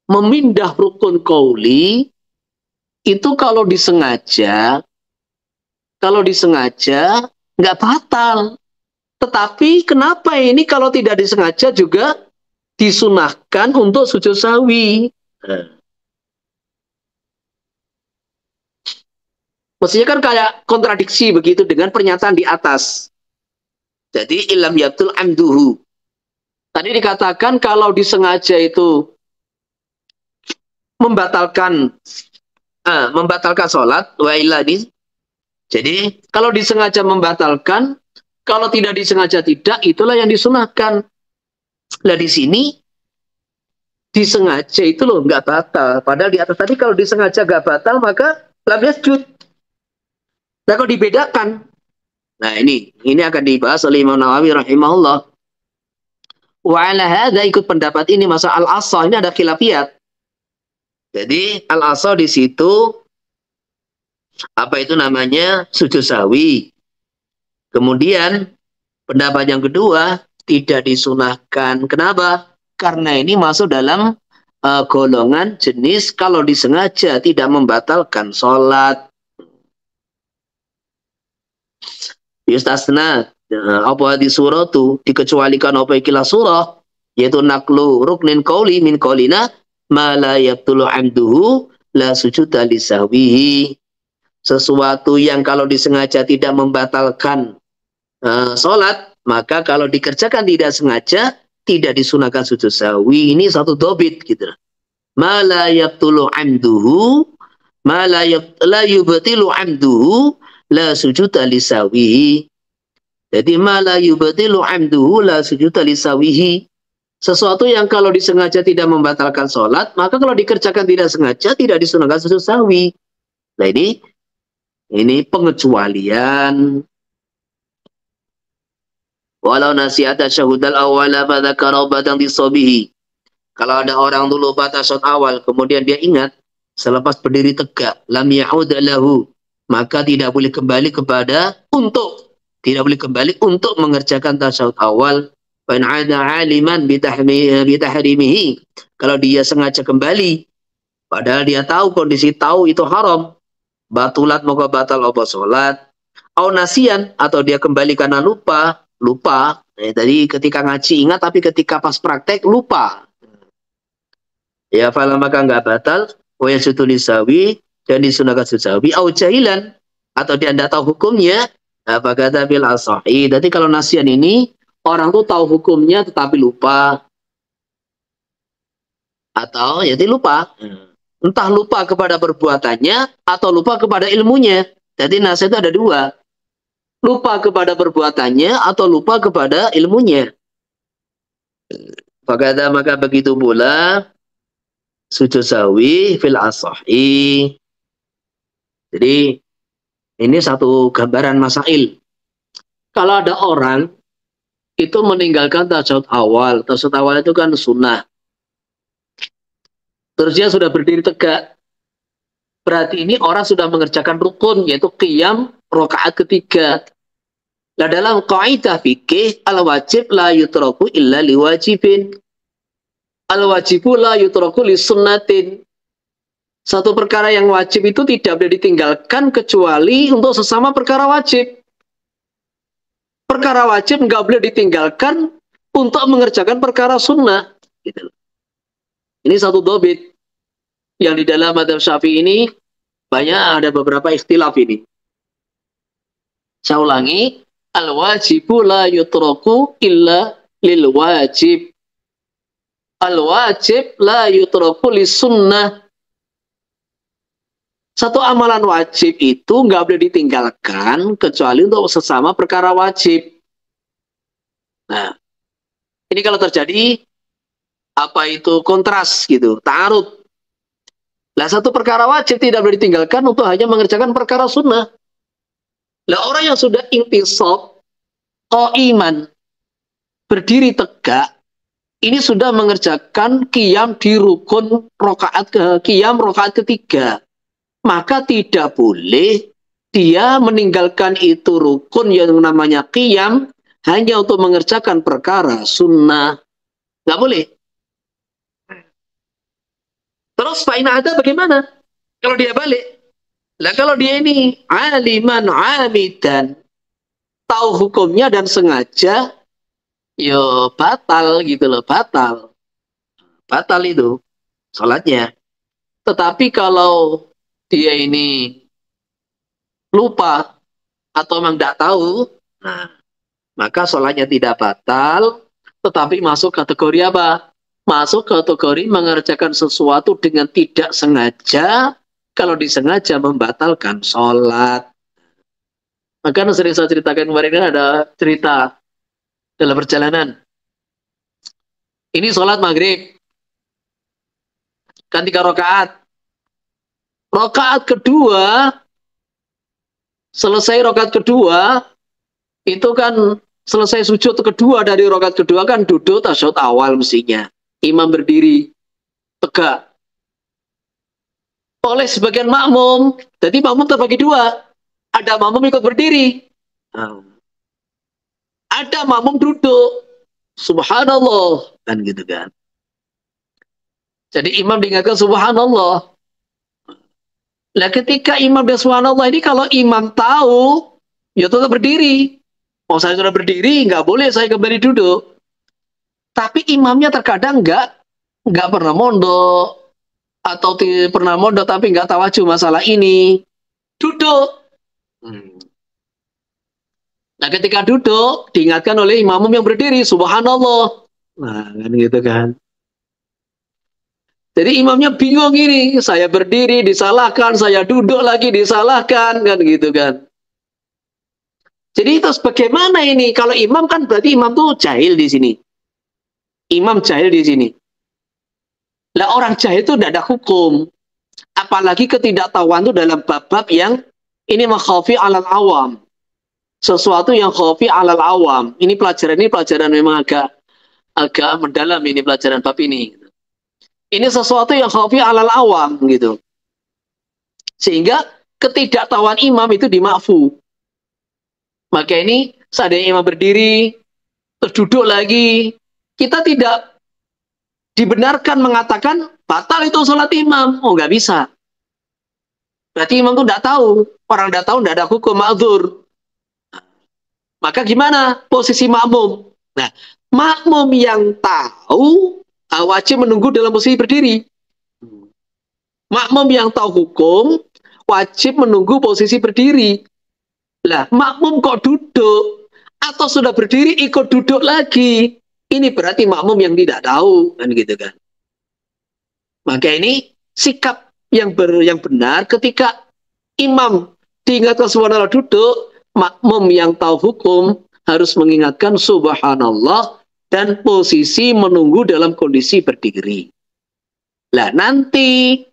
memindah rukun qauli itu kalau disengaja nggak batal. Tetapi kenapa ini kalau tidak disengaja juga disunahkan untuk sujud sahwi? Maksudnya kan kayak kontradiksi begitu dengan pernyataan di atas. Jadi ilam yabtul amduhu. Tadi dikatakan kalau disengaja itu membatalkan sholat, wa illa ini. Jadi kalau disengaja membatalkan, kalau tidak disengaja tidak, itulah yang disunahkan. Nah di sini disengaja itu loh nggak batal. Padahal di atas tadi kalau disengaja nggak batal maka lam yasjud. Nah kalau dibedakan, nah ini akan dibahas oleh Imam Nawawi rahimahullah. Wa ala hadza ikut pendapat ini masa al-asa ini ada khilafiyat. Jadi al-asa di situ apa itu namanya sujud sahwi. Kemudian pendapat yang kedua tidak disunahkan. Kenapa? Karena ini masuk dalam golongan jenis kalau disengaja tidak membatalkan sholat. Yustasna apa di surah itu dikecualikan apa ikilah surah yaitu naklu ruknin qauli min qaulina ma la yabtulu amduhu la sujuda li sahwihi. Sesuatu yang kalau disengaja tidak membatalkan sholat, maka kalau dikerjakan tidak sengaja tidak disunahkan sujud sahwi. Ini satu dobit gitu. Ma la yabtulu amduhu ma la yubtilu amduhu la sujuda li sahwihi. Jadi ma la yubtilu amduhu la sujuda li sahwihi. Sesuatu yang kalau disengaja tidak membatalkan sholat, maka kalau dikerjakan tidak sengaja tidak disunahkan sujud sahwi. Nah ini pengecualian. Walau nasihat tasyahudal awwala fa dzakara batang disobihi. Kalau ada orang dulu lupa tasyahud awal, kemudian dia ingat selepas berdiri tegak, lam ya'ud lahu, maka tidak boleh kembali untuk mengerjakan tasyahud awal. Fa in 'ada 'aliman bi tahrimihi. Kalau dia sengaja kembali, padahal dia tahu kondisi tahu itu haram, batulat maka batal apa sholat. Au nasian, atau dia kembali karena lupa. Tadi ketika ngaji ingat, tapi ketika pas praktek lupa. Ya fala maka nggak batal. Wa yasutu lisawi, dan disunahkan sujud sahwi. Au jahilan, atau dia tidak tahu hukumnya. Apa kata bil asahi. Jadi kalau nasian ini orang tuh tahu hukumnya tetapi lupa. Atau jadi lupa. Entah lupa kepada perbuatannya atau lupa kepada ilmunya. Jadi nasihat itu ada dua. Lupa kepada perbuatannya atau lupa kepada ilmunya. Fakada maka begitu pula sujud sahwi fil asahi. Jadi ini satu gambaran masail. Kalau ada orang itu meninggalkan tasyahud awal itu kan sunnah. Terus dia sudah berdiri tegak. Berarti ini orang sudah mengerjakan rukun, yaitu qiyam rakaat ketiga. Nah, dalam kaidah fikih, al-wajib la yutraku illa liwajibin. Al-wajibu la yutraku li sunnatin. Satu perkara yang wajib itu tidak boleh ditinggalkan kecuali untuk sesama perkara wajib. Perkara wajib nggak boleh ditinggalkan untuk mengerjakan perkara sunnah. Gitu. Ini satu dobit. Yang di dalam madzhab Syafi'i ini banyak ada beberapa ikhtilaf ini. Saya ulangi, al-wajibu la yutraku illa lil wajib. Al-wajib la yutraku lis sunnah. Satu amalan wajib itu nggak boleh ditinggalkan kecuali untuk sesama perkara wajib. Nah, ini kalau terjadi apa itu kontras gitu, ta'arud. Lah satu perkara wajib tidak boleh ditinggalkan untuk hanya mengerjakan perkara sunnah. Lah orang yang sudah intisab, qaiman, berdiri tegak, ini sudah mengerjakan qiyam di rukun qiyam rakaat ketiga. Maka tidak boleh dia meninggalkan itu rukun yang namanya qiyam hanya untuk mengerjakan perkara sunnah. Nggak boleh. Terus fa'ina ada bagaimana? Kalau dia balik. Lah kalau dia ini aliman amidan, tahu hukumnya dan sengaja, yo batal gitu loh, batal. Batal itu salatnya. Tetapi kalau dia ini lupa atau memang tidak tahu, nah, maka salatnya tidak batal, tetapi masuk kategori apa? Masuk kategori mengerjakan sesuatu dengan tidak sengaja, kalau disengaja membatalkan sholat. Maka sering saya ceritakan kemarin kan ada cerita dalam perjalanan. Ini sholat maghrib. Kan 3 rakaat. Rakaat kedua, selesai rakaat kedua, itu kan selesai sujud kedua dari rakaat kedua kan duduk tasyahud awal mestinya. Imam berdiri tegak. Oleh sebagian makmum, jadi makmum terbagi dua. Ada makmum ikut berdiri. Ada makmum duduk. Subhanallah. Kan gitu kan. Jadi imam diingatkan subhanallah. Nah ketika imam dan subhanallah ini kalau imam tahu, ya tetap berdiri. Oh saya sudah berdiri, nggak boleh saya kembali duduk. Tapi imamnya terkadang nggak pernah mondok atau pernah mondok tapi nggak tawajuh masalah ini, duduk. Nah ketika duduk diingatkan oleh imam yang berdiri, subhanallah. Nah kan gitu kan. Jadi imamnya bingung ini, saya berdiri disalahkan, saya duduk lagi disalahkan, kan gitu kan. Jadi itu bagaimana ini? Kalau imam kan berarti imam tuh jahil di sini. Imam jahil di sini. Lah orang jahil itu tidak ada hukum. Apalagi ketidaktahuan itu dalam bab-bab yang ini makhafi alal awam. Sesuatu yang khafi alal awam. Ini pelajaran memang agak mendalam ini pelajaran bab ini. Ini sesuatu yang khafi alal awam gitu. Sehingga ketidaktahuan imam itu dimakfu. Maka ini seandainya imam berdiri terus duduk lagi, kita tidak dibenarkan mengatakan batal itu sholat imam. Oh nggak bisa. Berarti imam itu tidak tahu. Orang tidak tahu tidak ada hukum ma'dzur. Maka gimana posisi makmum? Nah, makmum yang tahu wajib menunggu dalam posisi berdiri. Makmum yang tahu hukum wajib menunggu posisi berdiri. Lah, makmum kok duduk atau sudah berdiri ikut duduk lagi? Ini berarti makmum yang tidak tahu, kan gitu kan. Maka ini sikap yang benar ketika imam diingatkan subhanallah duduk, makmum yang tahu hukum harus mengingatkan subhanallah dan posisi menunggu dalam kondisi berdiri. Nah, nanti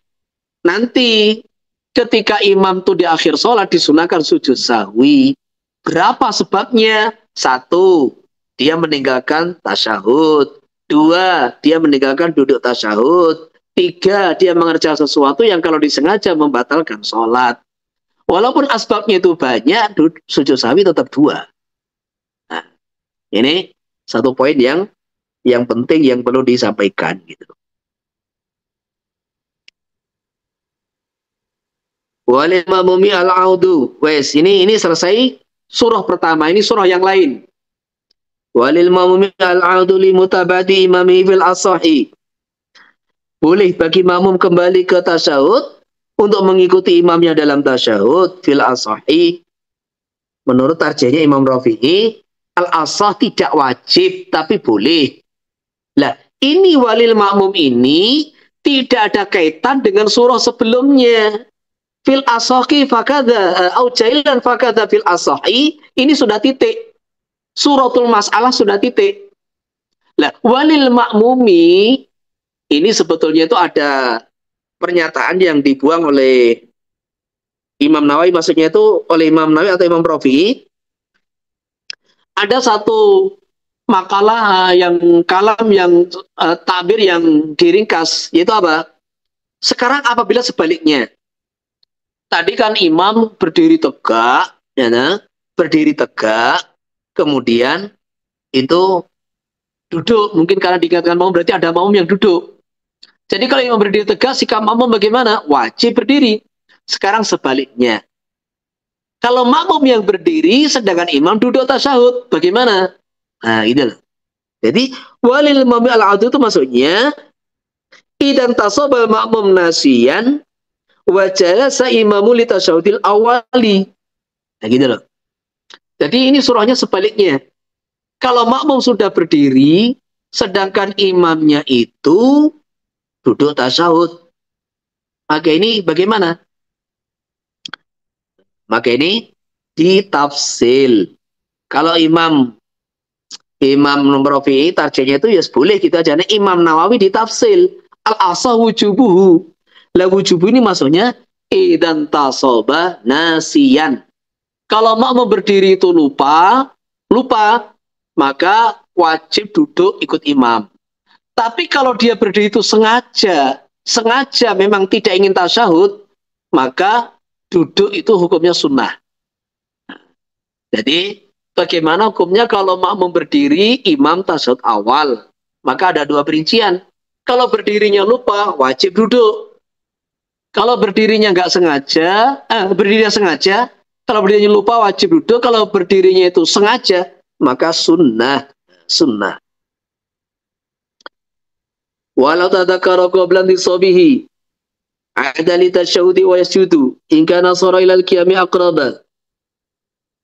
ketika imam itu di akhir sholat disunahkan sujud sahwi. Berapa sebabnya? 1, dia meninggalkan tasyahud. 2, dia meninggalkan duduk tasyahud. 3, dia mengerjakan sesuatu yang kalau disengaja membatalkan sholat. Walaupun asbabnya itu banyak, sujud sahwi tetap 2. Nah, ini satu poin yang penting yang perlu disampaikan gitu. Walil mamumi al-audu. Wes, ini selesai surah pertama, ini surah yang lain. Walil mamumi al-audu li mutabadi imami fil asahi. Boleh bagi makmum kembali ke tasyahud untuk mengikuti imamnya dalam tasyahud fil asahi. Menurut tarjihnya Imam Rafi'i, al-asah tidak wajib tapi boleh. Lah, ini walil makmum ini tidak ada kaitan dengan surah sebelumnya. Fil asahi fakada au jailan fakada fil asahi, ini sudah titik. Suratul Mas'alah sudah titik. Lah, walil makmumi ini sebetulnya itu ada pernyataan yang dibuang oleh Imam Nawawi, maksudnya itu oleh Imam Nawawi atau Imam Rafi'i. Ada satu makalah tabir yang diringkas, yaitu apa? Sekarang apabila sebaliknya. Tadi kan imam berdiri tegak, berdiri tegak, kemudian itu duduk. Mungkin karena diingatkan makmum, berarti ada makmum yang duduk. Jadi kalau imam berdiri tegak, sikap makmum bagaimana? Wajib berdiri. Sekarang sebaliknya. Kalau makmum yang berdiri, sedangkan imam duduk tasyahud, bagaimana? Nah, gitu loh. Jadi, walil mami al-adu itu maksudnya, idan tasobal makmum nasiyan, wajala imamu li tasyahudil awali. Nah, gitu loh. Jadi ini surahnya sebaliknya. Kalau makmum sudah berdiri, sedangkan imamnya itu duduk tasyahud. Maka ini bagaimana? Maka ini ditafsil. Kalau Imam Rafi'i tarjihnya itu ya boleh gitu aja. Nah, Imam Nawawi ditafsil. Al-asah wujubuhu. La wujubu ini maksudnya idan tasoba nasiyan. Kalau makmum berdiri itu lupa, maka wajib duduk ikut imam. Tapi kalau dia berdiri itu sengaja memang tidak ingin tasyahud, maka duduk itu hukumnya sunnah. Jadi bagaimana hukumnya kalau makmum berdiri, imam tasyahud awal? Maka ada 2 perincian. Kalau berdirinya lupa, wajib duduk. Kalau berdirinya nggak sengaja, berdirinya sengaja, kalau berdirinya lupa wajib duduk, kalau berdirinya itu sengaja, maka sunnah. Walau tadzakkara qabla intisabihi ada li tasyahudi wa yasjudu in kana sara ila al-qiyami aqraba.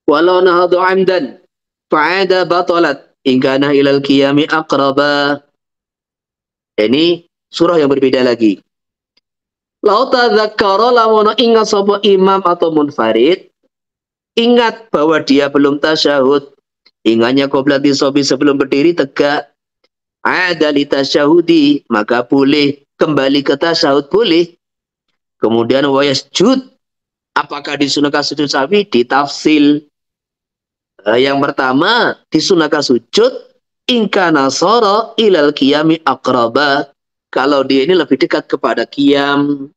Walau nahadu 'amdan fa'ada batalat in kana ila al-qiyami aqraba. Ini surah yang berbeda lagi. Lau tadzakkara lamun ingat sapa imam atau munfarid, ingat bahwa dia belum tasyahud, ingatnya qabla tisobi sebelum berdiri tegak, ada li tasyahudi, maka boleh kembali ke tasyahud, boleh. Kemudian wa yasjud, apakah disunahkan sujud sahwi? Ditafsil. Yang pertama disunahkan sujud in kana sara ilal qiyami aqraba, kalau dia ini lebih dekat kepada qiyam.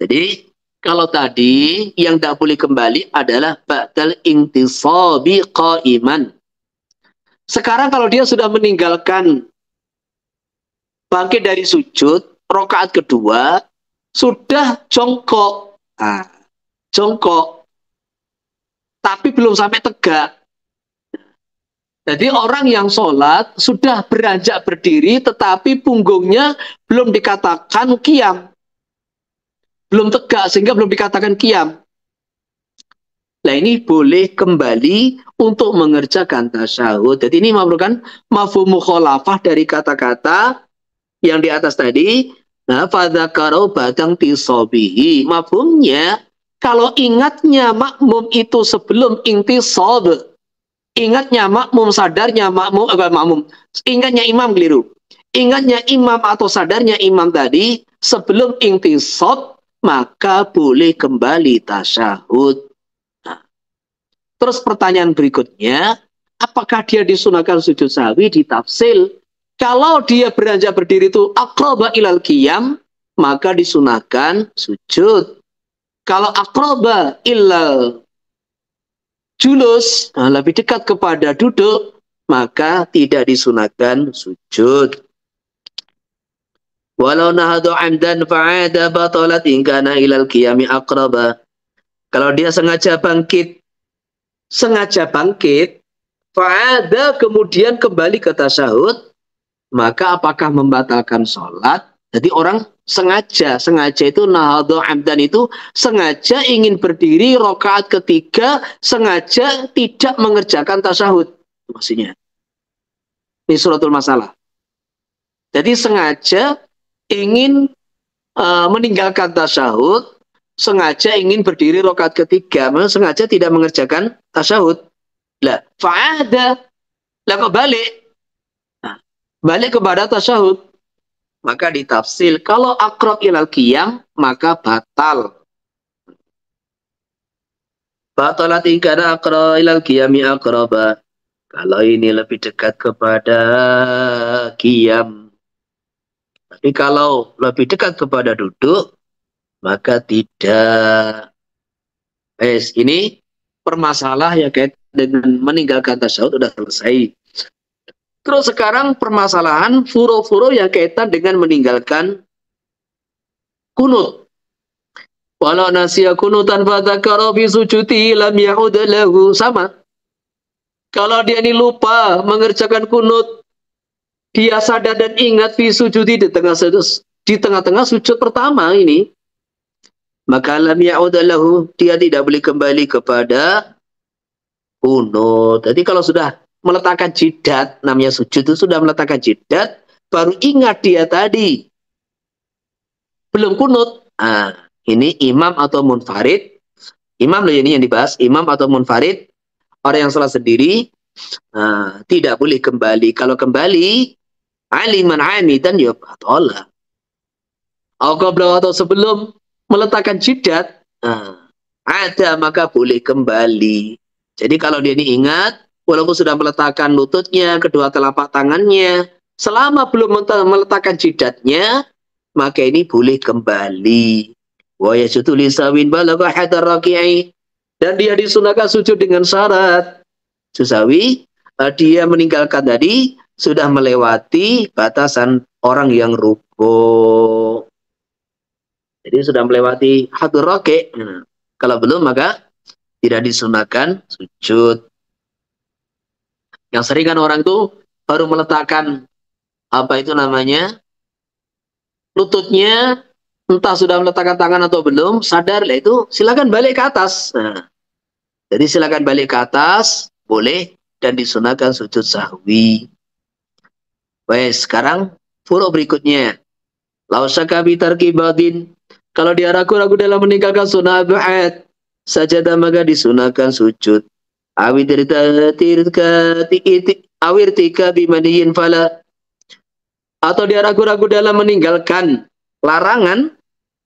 Jadi kalau tadi yang tidak boleh kembali adalah ba'dal intisabi qa'iman. Sekarang kalau dia sudah meninggalkan bangkit dari sujud, rakaat kedua, sudah jongkok. Jongkok. Tapi belum sampai tegak. Jadi orang yang sholat sudah beranjak berdiri tetapi punggungnya belum dikatakan qiyam. Belum tegak sehingga belum dikatakan qiyam. Nah ini boleh kembali untuk mengerjakan tasyahud. Jadi ini merupakan mafhum mukhalafah dari kata-kata yang di atas tadi. Nah, fadzakarau badang tisobihi. Mafhumnya kalau ingatnya makmum itu sebelum intisab, Ingatnya makmum, sadarnya makmum. Ingatnya imam keliru. Ingatnya imam atau sadarnya imam tadi sebelum intisab, maka boleh kembali tasyahud. Nah, terus pertanyaan berikutnya, apakah dia disunahkan sujud sahwi? Ditafsil. Kalau dia beranjak berdiri itu aqraba ilal qiyam, maka disunahkan sujud. Kalau aqraba ilal julus, lebih dekat kepada duduk, maka tidak disunahkan sujud. Walau nahadu amdan fa'ada batalat in kana ilal qiyami aqraba. Kalau dia sengaja bangkit, fa'ada kemudian kembali ke tasyahud, maka apakah membatalkan sholat? Jadi orang sengaja itu nahadu amdan itu sengaja ingin berdiri rakaat ketiga, sengaja tidak mengerjakan tasyahud. Maksudnya ini suratul masalah. Jadi sengaja ingin meninggalkan tasyahud, sengaja ingin berdiri rakaat ketiga, sengaja tidak mengerjakan tasyahud. Lah, fa'ada, lah kok balik? Nah, balik kepada tasyahud. Maka ditafsil, kalau akrab ilal qiyam, maka batal. Batalat in kana aqra ilal qiyami aqraba. Kalau ini lebih dekat kepada qiyam. Tapi kalau lebih dekat kepada duduk, maka tidak. Ini permasalahan yang kait dengan meninggalkan tasyahud sudah selesai. Terus sekarang permasalahan furo-furo yang kaitan dengan meninggalkan kunut. Walau nasiya kunutan fadzakara fi sujudi lam ya'ud lahu, sama. Kalau dia ini lupa mengerjakan kunut, dia sadar dan ingat fi sujudi di tengah-tengah sujud pertama ini, maka lam ya'ud lahu, dia tidak boleh kembali kepada kunut. Jadi kalau sudah meletakkan jidat, namanya sujud itu sudah meletakkan jidat, baru ingat dia tadi belum kunut. Ini imam atau munfarid. Imam loh ini yang dibahas, imam atau munfarid, orang yang salat sendiri, tidak boleh kembali. Kalau kembali, aliman amidan ya batalah. Atau sebelum meletakkan jidat, ada maka boleh kembali. Jadi kalau dia ini ingat, walaupun sudah meletakkan lututnya, kedua telapak tangannya, selama belum meletakkan jidatnya, maka ini boleh kembali. Wa yasjudu lisawin balagha hadar raki'i, dan dia disunahkan sujud dengan syarat susawi, dia meninggalkan tadi sudah melewati batasan orang yang rukuk. Jadi sudah melewati hadar raki'. Kalau belum maka tidak disunahkan sujud. Yang sering kan orang tuh baru meletakkan lututnya, entah sudah meletakkan tangan atau belum, sadar lah itu, silakan balik ke atas. Jadi silakan balik ke atas, boleh, dan disunahkan sujud sahwi. Baik, sekarang furu berikutnya. Lau syaka bi tarki badin, kalau dia ragu-ragu dalam meninggalkan sunnah ba'ad, sajadah maka disunahkan sujud. Awir tika bimaniyin fala, atau dia ragu-ragu dalam meninggalkan larangan,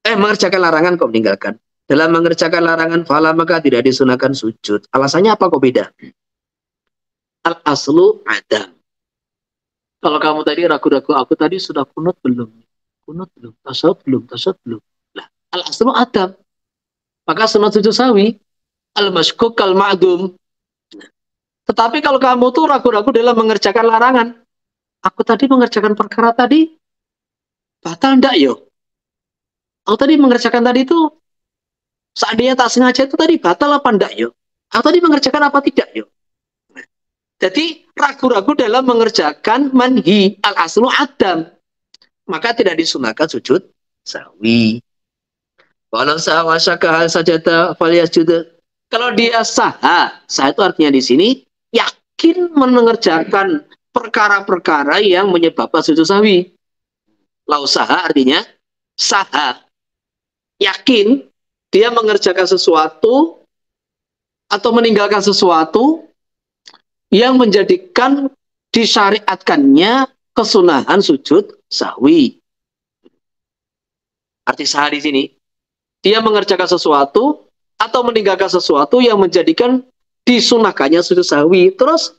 mengerjakan larangan kok meninggalkan. Dalam mengerjakan larangan fala maka tidak disunahkan sujud. Alasannya apa kok beda? Al aslu adam. Kalau kamu tadi ragu-ragu, aku tadi sudah kunut belum, tasyahud belum. Lah, al aslu adam. Maka sunat sujud sawi, al masykuk kal ma'dum. Tetapi kalau kamu tuh ragu-ragu dalam mengerjakan larangan, aku tadi mengerjakan perkara tadi batal ndak yo? Aku tadi mengerjakan tadi itu, seandainya tak sengaja itu tadi batal apa ndak yo? Aku tadi mengerjakan apa tidak yo? Jadi ragu-ragu dalam mengerjakan manhi, al aslu adam, maka tidak disunahkan sujud sawi. Walau saha syakahal sajata falyasjud. Kalau dia sah itu artinya di sini yakin mengerjakan perkara-perkara yang menyebabkan sujud sahwi. Lau saha artinya saha, yakin dia mengerjakan sesuatu atau meninggalkan sesuatu yang menjadikan disyariatkannya kesunahan sujud sahwi. Arti sah di sini, dia mengerjakan sesuatu atau meninggalkan sesuatu yang menjadikan disunahkannya sujud sahwi. Terus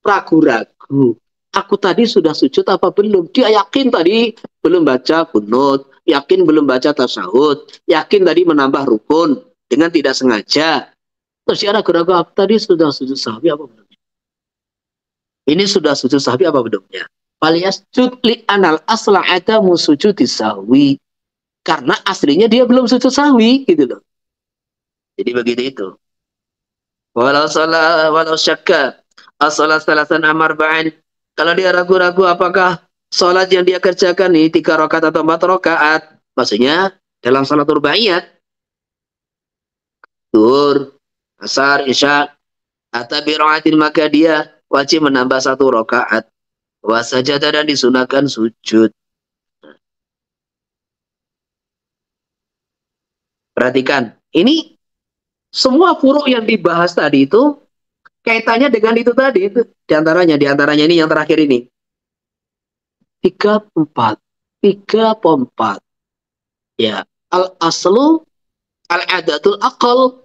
ragu-ragu. Aku tadi sudah sujud apa belum? Dia yakin tadi belum baca kunut, yakin belum baca tasyahud, yakin tadi menambah rukun dengan tidak sengaja. Terus dia ragu-ragu, aku tadi sudah sujud sahwi apa belum? Ini sudah sujud sahwi apa belumnya? Falyasjud li'anal asla adamu sujudi sahwi. Karena aslinya dia belum sujud sahwi, gitu loh. Jadi begitu itu. Walau syakka as-salat salasan amar ba'an. Kalau dia ragu-ragu apakah salat yang dia kerjakan ini 3 rakaat atau 4 rakaat, maksudnya dalam salat rubaiyat, zuhur, asar, isya, atau biraatin, maka dia wajib menambah 1 rakaat. Wasajadah, dan disunahkan sujud. Perhatikan, ini semua furuk yang dibahas tadi itu kaitannya dengan itu tadi, itu diantaranya ini yang terakhir ini 3/4 ya. Al-aslu al-adatul aqal,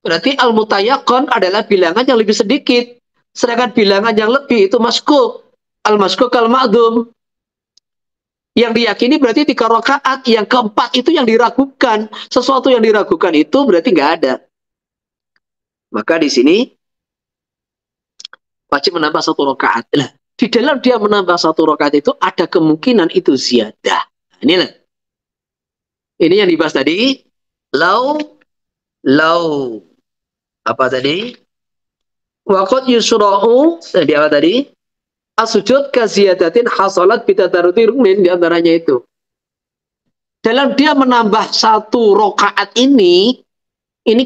berarti al-mutayaqqan adalah bilangan yang lebih sedikit, sedangkan bilangan yang lebih itu maskuk. Al-maskuk al-ma'dum, yang diyakini berarti 3 rakaat, yang keempat itu yang diragukan. Sesuatu yang diragukan itu berarti nggak ada. Maka di sini wajib menambah 1 rakaat. Nah, di dalam dia menambah 1 rakaat itu ada kemungkinan itu ziyadah. Nah, inilah. Ini yang dibahas tadi. Lau apa tadi? Waqad yusra'u, di apa tadi? As-sujud kaziyadatin hasalat bitadaruti ruknin, di antaranya itu. Dalam dia menambah 1 rakaat ini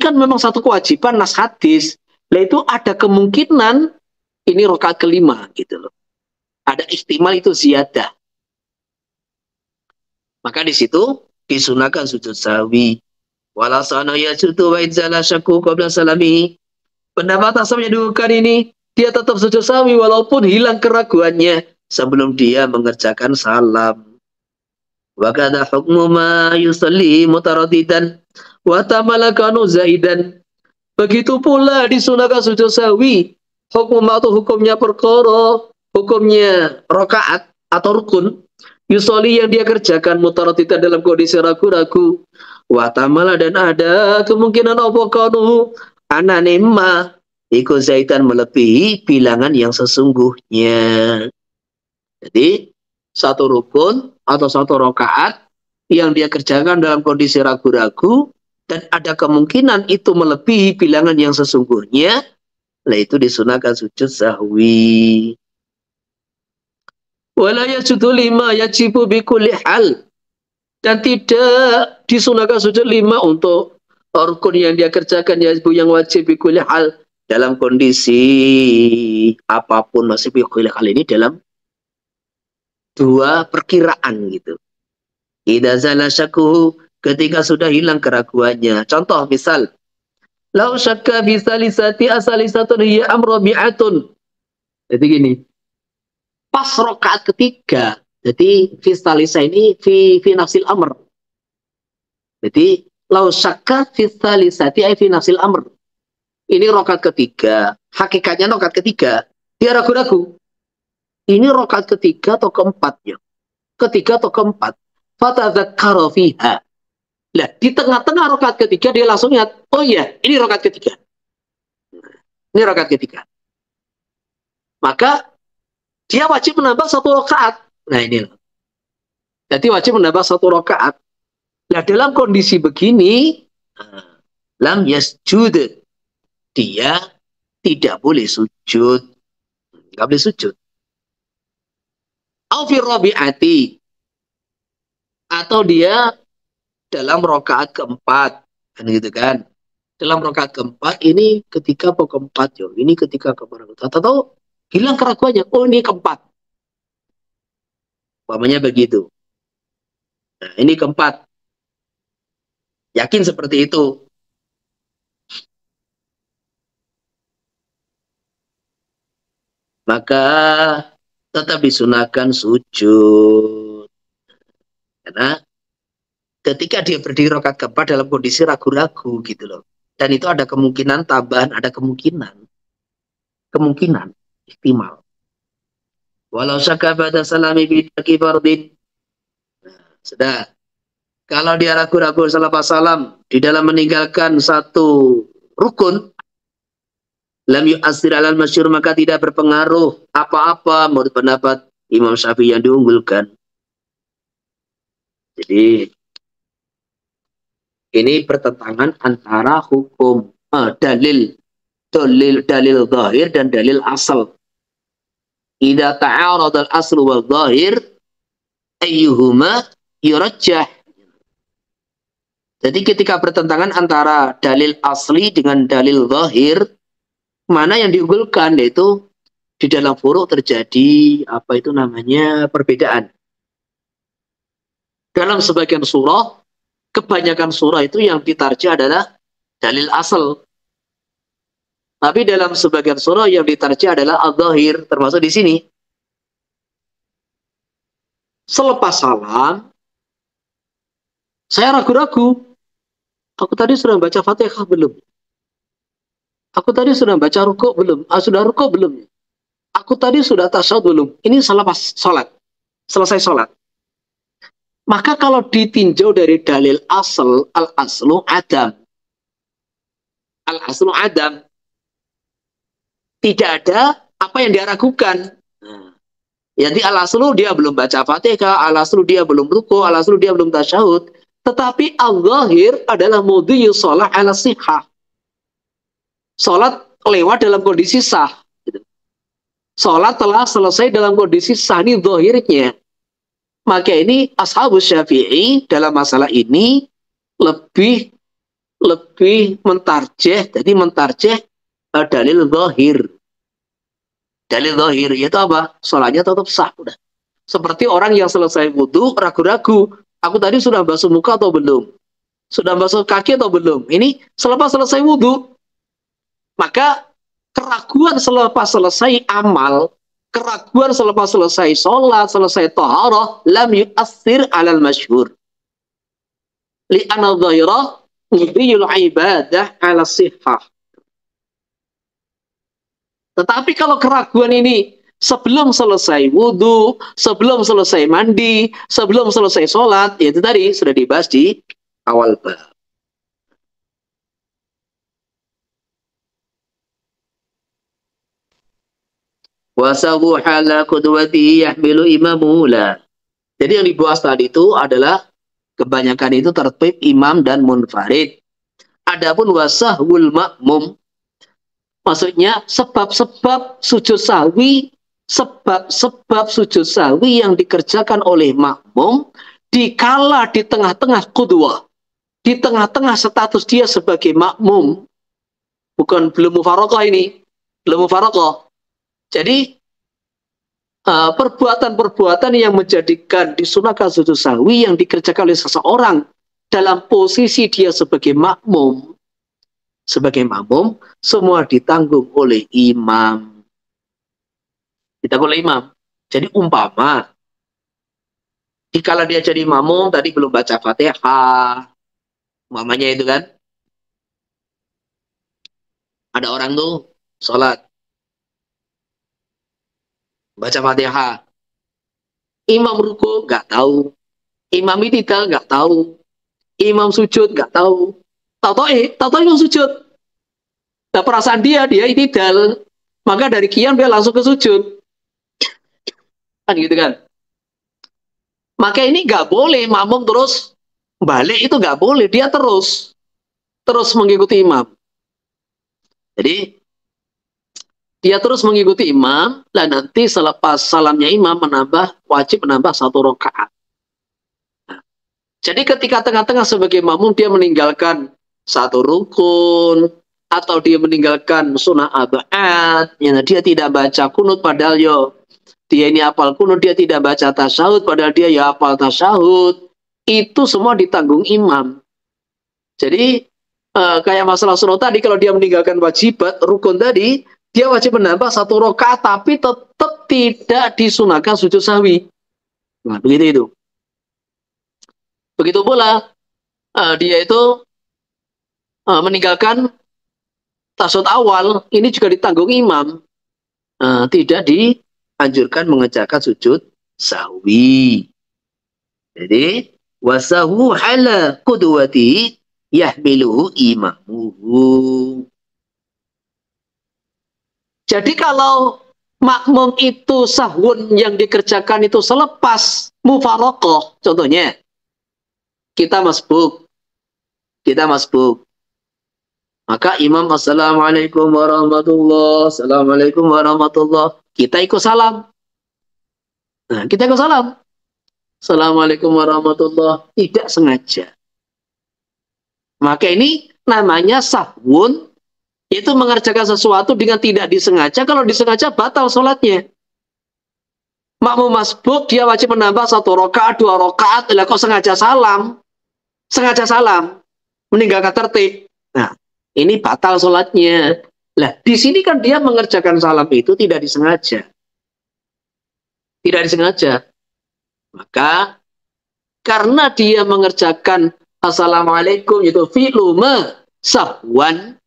kan memang satu kewajiban nas hadis. Nah, itu ada kemungkinan ini rakaat kelima, gitu loh. Ada ihtimal itu ziyadah. Maka di situ disunahkan sujud sahwi. Wala sana yajudu wa idzala syakku qabla salami. Pendapat asam yang diukur ini, dia tetap sujud sahwi walaupun hilang keraguannya sebelum dia mengerjakan salam. Wa kana hukmu ma yusalli mutaraddidan wa tamalakanu zaidan. Begitu pula disunahkan sujud sahwi. Hukum atau hukumnya perkara, hukumnya rakaat atau rukun. Yusoli yang dia kerjakan mutaraddidan dalam kondisi ragu-ragu. Wa tamala, dan ada kemungkinan apa kanu ananima iku zaidan, melebihi bilangan yang sesungguhnya. Jadi 1 rukun atau 1 rakaat yang dia kerjakan dalam kondisi ragu-ragu dan ada kemungkinan itu melebihi bilangan yang sesungguhnya, lah itu disunahkan sujud sahwi. Wala yajudu lima yajibu bikulli hal, dan tidak disunahkan sujud 5 untuk rukun yang dia kerjakan yang wajib bikulli hal, dalam kondisi apapun. Masih bikulli hal ini dalam 2 perkiraan gitu. Idza zala syakkuhu, ketika sudah hilang keraguannya. Contoh misal, lau syakka bi salisati asalisatun hiya amrobi'atun. Jadi gini, pas rakaat ketiga, jadi fi salisa ini fi nafsil amr. Jadi lau syakka fi salisati ay fi nafsil amr. Ini rakaat ketiga, hakikatnya rakaat ketiga, dia ragu-ragu. Ini rakaat ketiga atau keempatnya? Ketiga atau keempat? Fatadzakkara fiha. Lah, di tengah-tengah rakaat ketiga dia langsung ingat, oh iya, ini rakaat ketiga. Ini rakaat ketiga. Maka dia wajib menambah 1 rakaat. Nah, ini. Jadi wajib menambah 1 rakaat. Nah, dalam kondisi begini, lam yasjud. Dia tidak boleh sujud. Enggak boleh sujud. Au fi rabi'ati, atau dia dalam rakaat keempat, kan gitu kan? Dalam rakaat keempat ini ketika keempat, yo. Ini ketika keempat. Atau hilang keraguannya, oh ini keempat. Umpamanya begitu. Nah, ini keempat. Yakin seperti itu. maka tetap disunahkan sujud. Karena ketika dia berdiri rakaat keempat dalam kondisi ragu-ragu gitu loh. Dan itu ada kemungkinan tambahan, ada kemungkinan ihtimal. Walau syakka ba'da salami bidaki fardin. Sudah. Kalau dia ragu-ragu selepas salam di dalam meninggalkan satu rukun, lam yu'assir alal masyhur, maka tidak berpengaruh apa-apa menurut pendapat Imam Syafi'i yang diunggulkan. Jadi ini pertentangan antara hukum dalil zahir dan dalil asal. Idza ta'arada al-aslu wal zahir ayyuhuma yurajjah. Jadi ketika pertentangan antara dalil asli dengan dalil zahir, mana yang diunggulkan? Yaitu di dalam furu' terjadi perbedaan. Dalam sebagian surah, kebanyakan surah itu yang ditarjih adalah dalil asal. Tapi dalam sebagian surah yang ditarjih adalah al-zahir, termasuk di sini. Selepas salam, saya ragu-ragu. Aku tadi sudah baca Fatihah belum? Aku tadi sudah baca rukuk belum? Sudah rukuk belum? Aku tadi sudah tasyahud belum? Ini selepas sholat. Selesai sholat. Maka kalau ditinjau dari dalil asal, al-aslu adam. Al-aslu adam. Tidak ada apa yang dia ragukan. Jadi al-aslu dia belum baca Fatihah, al-aslu dia belum rukuk, al-aslu dia belum tasyahud. Tetapi al-zahir adalah mudhiyu sholat ala sihah. Sholat lewat dalam kondisi sah. Sholat telah selesai dalam kondisi sah, ini zahirnya. Maka ini ashabus Syafi'i dalam masalah ini lebih mentarjih, jadi mentarjih dalil zahir. Dalil zahir itu apa? Sholatnya tetap sah. Udah. Seperti orang yang selesai wudhu ragu-ragu. Aku tadi sudah basuh muka atau belum? Sudah basuh kaki atau belum? Ini selepas selesai wudhu. Maka keraguan selepas selesai amal, keraguan selepas selesai sholat, selesai taharah, lam yu'assir alal masyhur. Li'anna dhahirah mudhiyul ibadah ala sihah. Tetapi kalau keraguan ini sebelum selesai wudhu, sebelum selesai mandi, sebelum selesai sholat, itu tadi sudah dibahas di awal bab. Wasabu hala qudwati yahmilu imamula. Jadi yang dibahas tadi itu adalah kebanyakan itu tertib imam dan munfarid. Adapun wasahwul makmum, maksudnya sebab-sebab sujud sahwi, sebab-sebab sujud sahwi yang dikerjakan oleh makmum dikala di tengah-tengah qudwah, di tengah-tengah status dia sebagai makmum, bukan belum mufaraqah ini, belum mufaraqah. Jadi perbuatan-perbuatan yang menjadikan disunahkan sujud sahwi yang dikerjakan oleh seseorang dalam posisi dia sebagai makmum, semua ditanggung oleh imam. Ditanggung oleh imam. Jadi umpama, dikala dia jadi makmum tadi belum baca Fatihah, umpamanya itu kan, ada orang tuh sholat, baca Fatihah, imam ruku nggak tahu, imam i'tidal nggak tahu, imam sujud nggak tahu, tahu imam sujud. Nah perasaan dia i'tidal, maka dari qiyam dia langsung ke sujud, kan gitu kan. Maka ini nggak boleh makmum terus balik, itu nggak boleh, dia terus mengikuti imam. Jadi dia terus mengikuti imam, dan nanti selepas salamnya imam wajib menambah 1 rakaat. Nah, jadi ketika tengah-tengah sebagai makmum dia meninggalkan 1 rukun, atau dia meninggalkan sunnah abad, dia tidak baca kunut padahal dia ini hafal kunut, dia tidak baca tasyahud padahal dia hafal tasyahud, itu semua ditanggung imam. Jadi kayak masalah sunnah tadi, kalau dia meninggalkan wajibat rukun tadi, dia wajib menambah 1 rakaat tapi tetap tidak disunahkan sujud sahwi. Nah, begitu itu. Begitu pula dia itu meninggalkan tasyahud awal, ini juga ditanggung imam. Tidak dianjurkan mengerjakan sujud sahwi. Jadi wasahu ala qudwati yahmiluhu imamuhu. Jadi kalau makmum itu sahwun yang dikerjakan itu selepas mufaraqah, contohnya kita masbuk, maka imam assalamualaikum warahmatullah, assalamualaikum warahmatullah, kita ikut salam. Nah, kita ikut salam. Assalamualaikum warahmatullah, tidak sengaja. Maka ini namanya sahwun, itu mengerjakan sesuatu dengan tidak disengaja. Kalau disengaja batal sholatnya. Makmum masbuk dia wajib menambah 1 rakaat, 2 rakaat. Lah kok sengaja salam, meninggalkan tertib. Nah, ini batal sholatnya. Lah di sini kan dia mengerjakan salam itu tidak disengaja. Maka karena dia mengerjakan assalamualaikum itu fi'lu ma sahwan.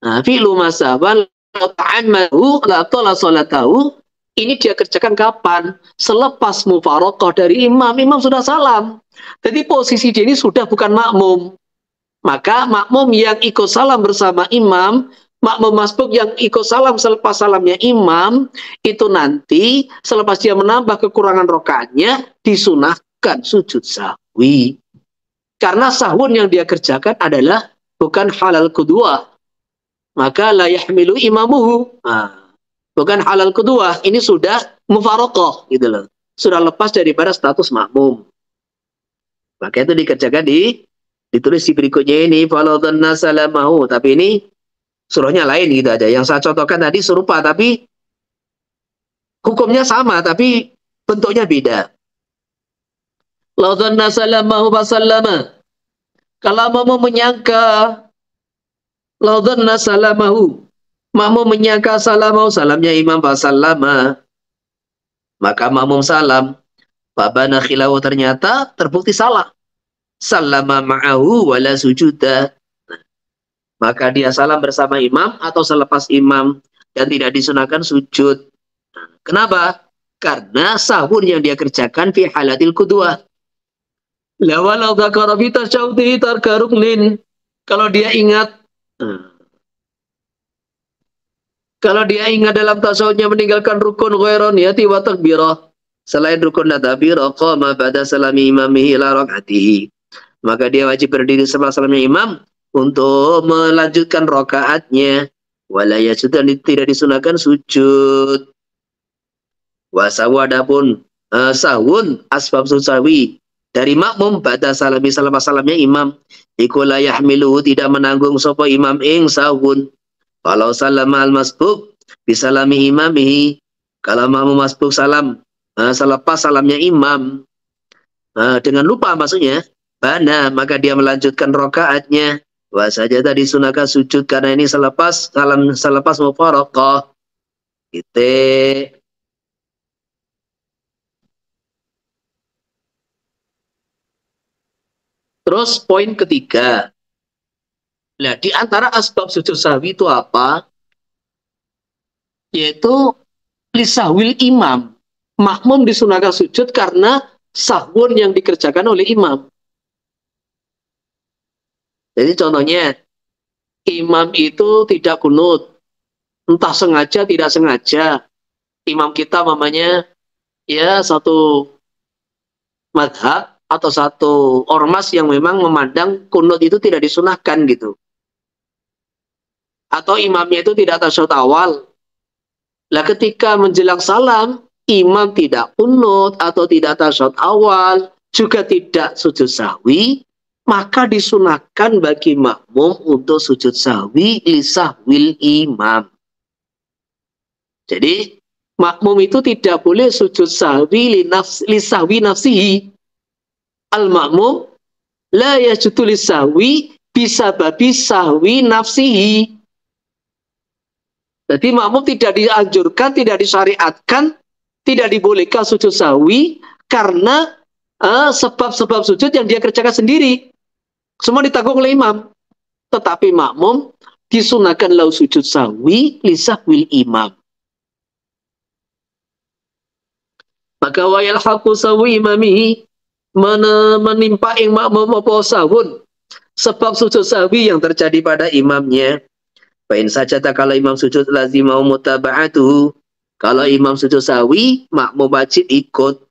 Nah, fi'lu ma sahwan ta'ammahu la tala salatahu. Ini dia kerjakan kapan? Selepas mufaraqah dari imam. Imam sudah salam. Jadi posisi dia ini sudah bukan makmum. Maka makmum yang ikut salam bersama imam, makmum masbuk yang ikut salam selepas salamnya imam, itu nanti selepas dia menambah kekurangan rakaatnya, disunahkan sujud sahwi. Karena sahwun yang dia kerjakan adalah bukan halal kedua. Maka la yahmilu imamuhu. Bukan halal kedua, ini sudah mufaraqah gitu loh. Sudah lepas daripada status makmum. Maka itu dikerjakan ditulis di berikutnya ini faladhanna salamahu, tapi ini surahnya lain gitu aja. Yang saya contohkan tadi serupa tapi hukumnya sama tapi bentuknya beda. Ladhanna salamahu basallama. Kalau mau menyangka ladhanna salamahu, makmum menyangka salamahu, salamnya imam basallama, maka makmum salam, fabana khilahu, ternyata terbukti salah. Sallama ma'ahu wala sujuda. Maka dia salam bersama imam atau selepas imam dan tidak disunahkan sujud. Kenapa? Karena sahur yang dia kerjakan fi halatil qudwah. La walau dzakara fi tasyahudi tarka ruknin. Kalau dia ingat dalam tasyahudnya meninggalkan rukun ghairan niyati wa takbirah, selain rukun dan takbirah, qama ba'da salami imamihi ila rakaatihi, maka dia wajib berdiri setelah salamnya imam untuk melanjutkan rakaatnya. Wala yasjud, tidak disunahkan sujud. Wasawu, adapun sahwun asbab sahwi dari makmum ba'da salami, selepas salamnya imam, iku la yahmiluhu, tidak menanggung sapa imam ing sahwun. Kalau salama al masbuk bisalami imamihi, kalau makmum masbuk salam selepas salamnya imam dengan lupa maksudnya, bana, maka dia melanjutkan rakaatnya. Wa sajada, disunahkan sujud karena ini selepas mufaraqah. Gitu. Terus poin ketiga. Nah, di antara asbab sujud sahwi itu apa? Yaitu lisahwil imam. Makmum disunahkan sujud karena sahwun yang dikerjakan oleh imam. Jadi contohnya, imam itu tidak kunut, entah sengaja tidak sengaja. Imam kita mamanya ya satu madhab atau satu ormas yang memang memandang kunut itu tidak disunahkan gitu. Atau imamnya itu tidak tasyahud awal. Lah ketika menjelang salam, imam tidak kunut atau tidak tasyahud awal, juga tidak sujud sahwi, maka disunahkan bagi makmum untuk sujud sahwi lisahwil imam. Jadi makmum itu tidak boleh sujud sahwi lisahwi nafsihi. Al-makmum la yasjudu lisahwi bisababi sahwi nafsihi. Jadi makmum tidak dianjurkan, tidak disyariatkan, tidak dibolehkan sujud sahwi karena sebab-sebab sujud yang dia kerjakan sendiri. Semua ditanggung oleh imam. Tetapi makmum disunahkan lau sujud sahwi lisahwil imam. Maka wa yalhaqu sahwi imamihi, menimpa ing makmum apa sahun sebab sujud sahwi yang terjadi pada imamnya. Fa'in sajada, kalau imam sujud lazimau mutaba'atuhu, kalau imam sujud sahwi makmum wajib ikut.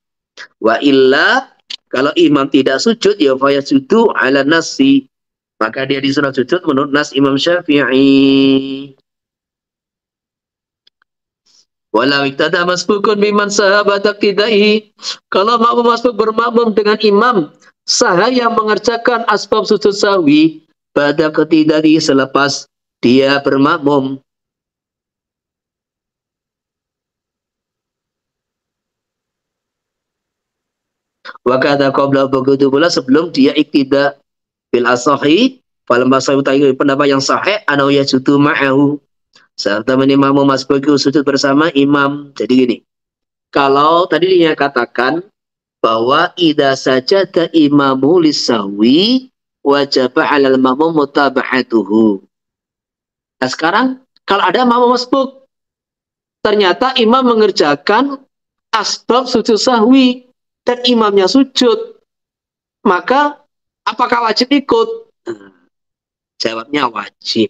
Wa illa, kalau imam tidak sujud ya fayasudu ala nasi, maka dia disuruh sujud menurut nas Imam Syafi'i. Walau iktada masbukun biman sahabat iqtidai, kalau makmum masbuk bermakmum dengan imam sah yang mengerjakan asbab sujud sahwi pada iqtidai, selepas dia bermakmum. Wa kata qabla, begitu pula sebelum dia iqtida. Bil asahi, falam basahu tayyib, pendapat yang sahih anau yajudu ma'ahu, serta menimamu masbuku sujud bersama imam. Jadi gini, kalau tadi dia katakan bahwa idza sajada imamu lisahwi wajib 'alal ma'mum mutaba'atuhu. Nah sekarang kalau ada makmum masbuk, ternyata imam mengerjakan asbab sujud sahwi dan imamnya sujud, maka apakah wajib ikut? Jawabnya wajib.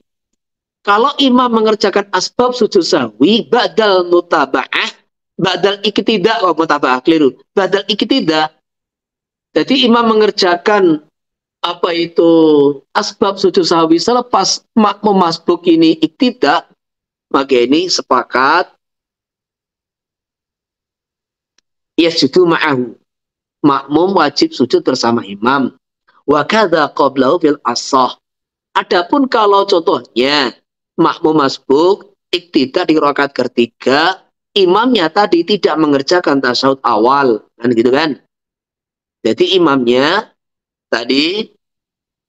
Kalau imam mengerjakan asbab sujud sahwi badal mutaba'ah, badal iktida, mutaba'ah keliru, badal iktida. Jadi imam mengerjakan apa itu asbab sujud sahwi selepas makmum masbuk ini iktida, maka ini sepakat yasjudu ma'ahu, makmum wajib sujud bersama imam. Wa kadza qablahu fil asah. Adapun kalau contohnya makmum masbuk iktida di rakaat ketiga, imamnya tadi tidak mengerjakan tasyahud awal, kan gitu kan? Jadi imamnya tadi,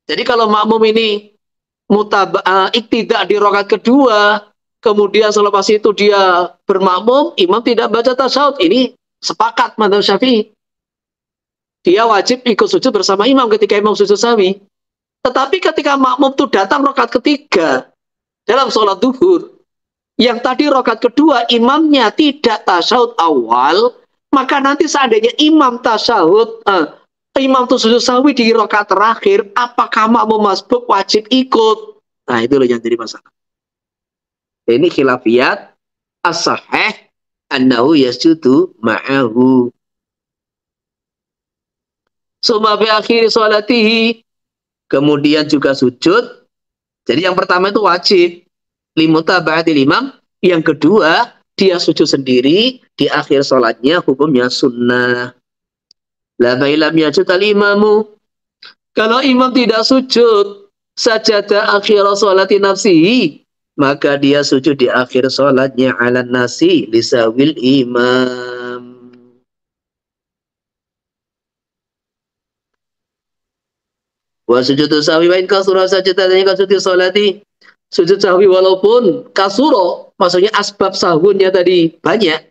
jadi kalau makmum ini iktida di rakaat kedua, kemudian selepas itu dia bermakmum, imam tidak baca tasyahud, ini sepakat madzhab Syafi'i. Dia wajib ikut sujud bersama imam ketika imam sujud sahwi. Tetapi ketika makmum itu datang rakaat ketiga dalam sholat duhur, yang tadi rakaat kedua imamnya tidak tasyahud awal, maka nanti seandainya imam tasyahud, imam itu sujud sahwi di rakaat terakhir, apakah makmum masbuk wajib ikut? Nah itu loh yang jadi masalah. Ini khilafiyat as-sahih annahu yasjudu ma'ahu. Suma fi akhir sholatihi, kemudian juga sujud. Jadi yang pertama itu wajib limutaba'atil imam, yang kedua dia sujud sendiri di akhir sholatnya, hukumnya sunnah. La fa'ilam yajud al-imamu, kalau imam tidak sujud sajada akhir sholati nafsihi, maka dia sujud di akhir sholatnya ala nasi lisawil imam. Wa sujudu sahwi wa in kasura sajdatani kasudi sholati, sujud sahwi walaupun kasuro, maksudnya asbab sahwunnya tadi banyak,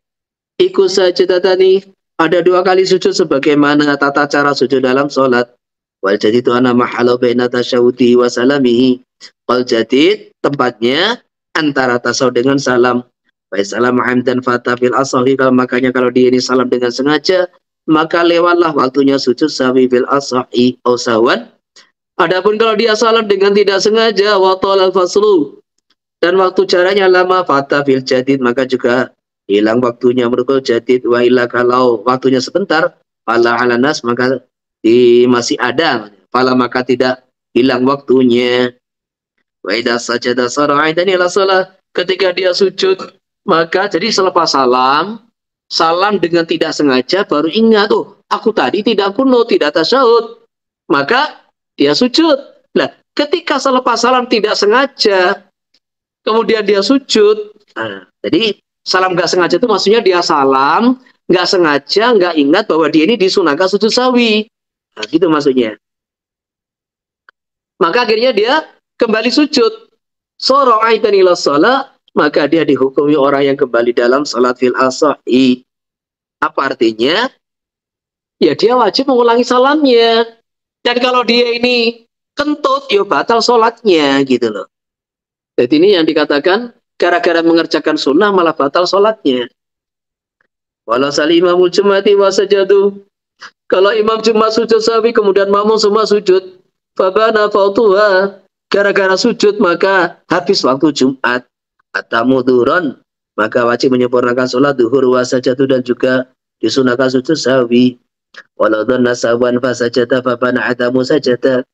ikut sajdatani, ada dua kali sujud sebagaimana tata cara sujud dalam sholat. Wal jadid ana mahalu baina tasyahudi wa salamihi, wal jadid tempatnya antara tasawuf dengan salam. Wa salam hamdan fata fil asahi, kalau makanya kalau dia ini salam dengan sengaja, maka lewatlah waktunya sujud sahwi fil asahi au sahwan. Adapun kalau dia salam dengan tidak sengaja, wa talal faslu, dan waktu jaraknya lama, fata fil jadid, maka juga hilang waktunya menurut jadid. Wa illa, kalau waktunya sebentar, fala halanas, maka masih ada, fala maka tidak hilang waktunya. Wa idza sajada sara'idani la shalah, ketika dia sujud, maka jadi selepas salam dengan tidak sengaja baru ingat, oh aku tadi tidak kunut, tidak tasyahud, maka dia sujud. Nah, ketika selepas salam tidak sengaja, kemudian dia sujud. Nah, jadi salam nggak sengaja itu maksudnya dia salam nggak sengaja, nggak ingat bahwa dia ini disunahkan sujud sahwi. Nah, gitu maksudnya. Maka akhirnya dia kembali sujud. Sora'aitan ila shalah, maka dia dihukumi orang yang kembali dalam salat fil asahi. Apa artinya? Ya dia wajib mengulangi salamnya. Dan kalau dia ini kentut, ya batal sholatnya gitu loh. Jadi ini yang dikatakan gara-gara mengerjakan sunnah malah batal sholatnya. Walau salimamul jumati wasajadu. Kalau imam Jumat sujud sahwi kemudian makmum semua sujud, fabana fautuha, gara-gara sujud maka habis waktu Jumat. Atamuduron, maka wajib menyempurnakan sholat duhur wasajadu dan juga disunahkan sujud sahwi. Walau dhanna sahwan fasajada fabana adamu sajada.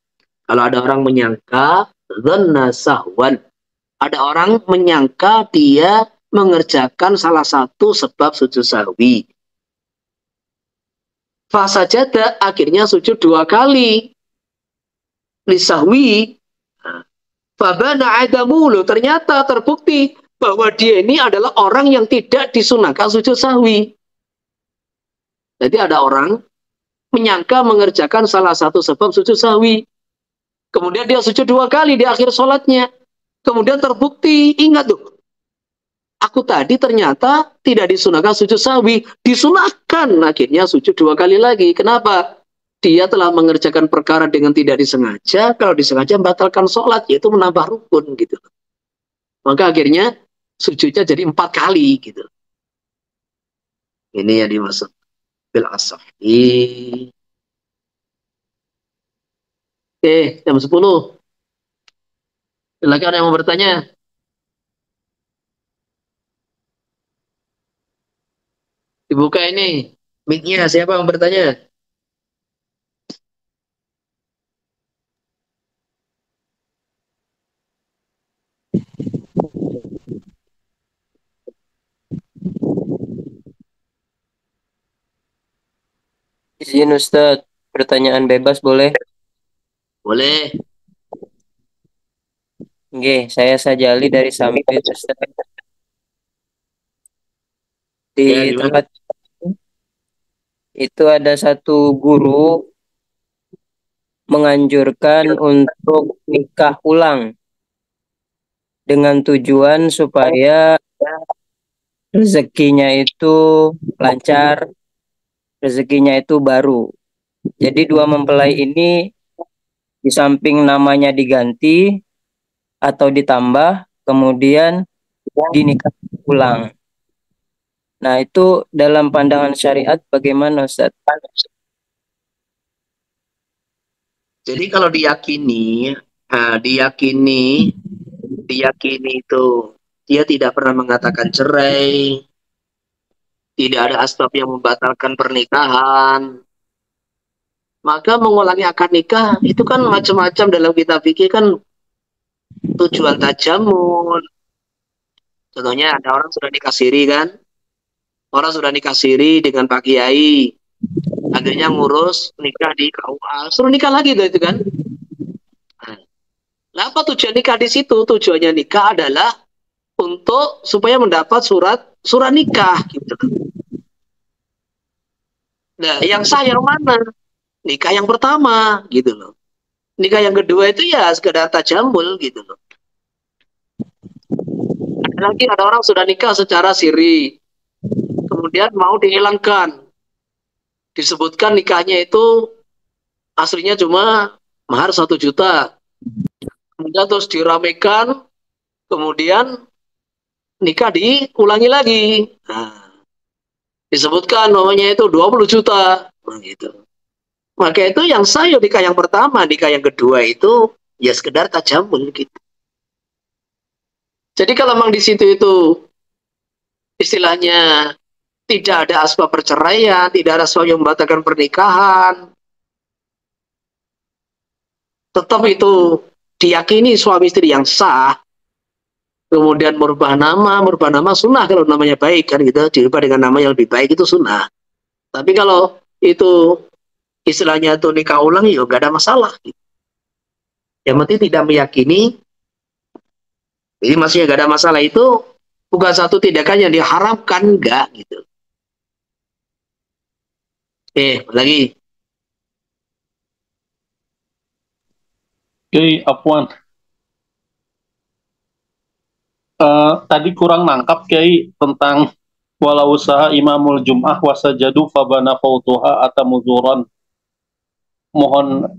Kalau ada orang menyangka dhanna sahwan, ada orang menyangka dia mengerjakan salah satu sebab sujud sahwi. Fasajada akhirnya sujud 2 kali. Lisahwi. Fabana adamu, ternyata terbukti bahwa dia ini adalah orang yang tidak disunahkan sujud sahwi. Jadi ada orang menyangka mengerjakan salah satu sebab sujud sahwi. Kemudian dia sujud 2 kali di akhir sholatnya. Kemudian terbukti, ingat tuh, aku tadi ternyata tidak disunahkan sujud sahwi. Disunahkan, akhirnya sujud 2 kali lagi. Kenapa? Dia telah mengerjakan perkara dengan tidak disengaja. Kalau disengaja membatalkan sholat, yaitu menambah rukun gitu. Maka akhirnya sujudnya jadi 4 kali gitu. Ini yang dimaksud bil asahi. Oke, jam 10. Silakan yang mau bertanya. Dibuka ini. Mic-nya siapa yang mau bertanya? Izin Ustadz, pertanyaan bebas boleh? Boleh. Oke, saya Sajali dari Sampit Ustadz. Di Ya, gimana? tempat itu ada satu guru menganjurkan untuk nikah ulang dengan tujuan supaya rezekinya itu lancar, rezekinya itu baru. Jadi 2 mempelai ini di samping namanya diganti atau ditambah, kemudian dinikah ulang. Nah, itu dalam pandangan syariat bagaimana, Ustaz? Jadi kalau diyakini itu dia tidak pernah mengatakan cerai, tidak ada asbab yang membatalkan pernikahan, maka mengulangi akad nikah itu kan macam-macam dalam kitab fikih kan tujuan tajamun. Contohnya ada orang sudah nikah siri kan, orang sudah nikah siri dengan Pak Kiai, akhirnya ngurus nikah di KUA, suruh nikah lagi tuh itu kan. Nah, apa tujuan nikah di situ? Tujuannya nikah adalah untuk supaya mendapat surat nikah gitu. Nah, yang sah yang mana? Nikah yang pertama gitu loh. Nikah yang kedua itu ya sekedar tajamul gitu loh. Ada orang sudah nikah secara siri, kemudian mau dihilangkan. Disebutkan nikahnya itu aslinya cuma mahar 1 juta. Kemudian terus diramekan, kemudian nikah diulangi lagi. Nah, disebutkan namanya itu 20 juta. Nah, gitu. Maka itu yang sah ya nikah yang pertama, nikah yang kedua itu ya sekedar tajamul gitu. Jadi kalau memang di situ itu istilahnya tidak ada asbab perceraian, tidak ada asbab yang membatalkan pernikahan, tetap itu diyakini suami istri yang sah. Kemudian merubah nama sunnah kalau namanya baik kan gitu, dirubah dengan nama yang lebih baik itu sunnah. Tapi kalau itu istilahnya itu nikah ulang ya gak ada masalah. Yang penting tidak meyakini. Jadi maksudnya gak ada masalah itu bukan satu tindakan yang diharamkan, enggak gitu. Lagi. Oke, Afwan. tadi kurang nangkap Kiai tentang walau usaha imamul jum'ah wasajadu fabana fautuha atamuzuran. Mohon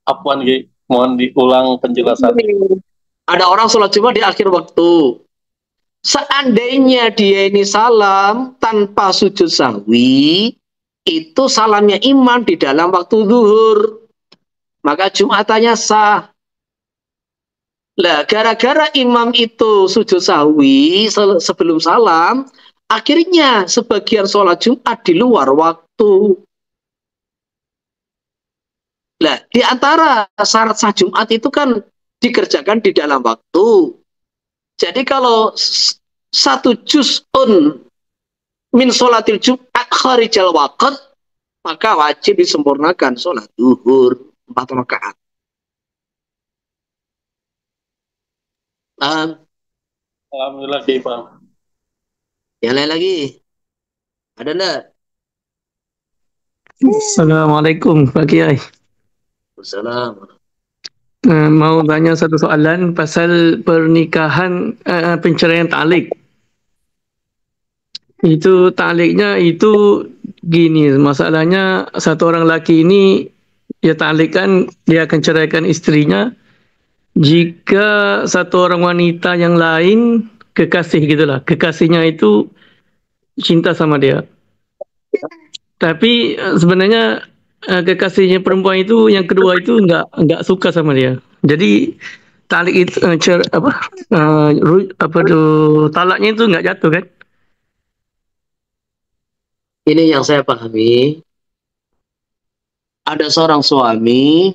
afwan Kiai, mohon diulang penjelasan. Ada orang sholat Jumat di akhir waktu. Seandainya dia ini salam tanpa sujud sahwi, itu salamnya imam di dalam waktu zuhur, maka Jumatannya sah. Lah, gara-gara imam itu sujud sahwi sebelum salam, akhirnya sebagian sholat Jumat di luar waktu. Lah, di antara syarat sah Jumat itu kan dikerjakan di dalam waktu. Jadi kalau satu juz'un min sholatil Jumat kharijal waqt, maka wajib disempurnakan sholat zuhur 4 rakaat. Paham? Alhamdulillah Kiai paham. Yang lain lagi? Ada enggak? Assalamualaikum Pak Kiai. Assalamualaikum. Mau tanya satu soalan pasal pernikahan perceraian ta'liq. Itu ta'liqnya itu gini, masalahnya satu orang laki ini ya ta'liqkan dia akan ceraikan istrinya jika satu orang wanita yang lain kekasih gitulah, kekasihnya itu cinta sama dia. Tapi sebenarnya kekasihnya perempuan itu yang kedua itu enggak suka sama dia. Jadi talik itu talaknya itu enggak jatuh kan? Ini yang saya pahami. Ada seorang suami,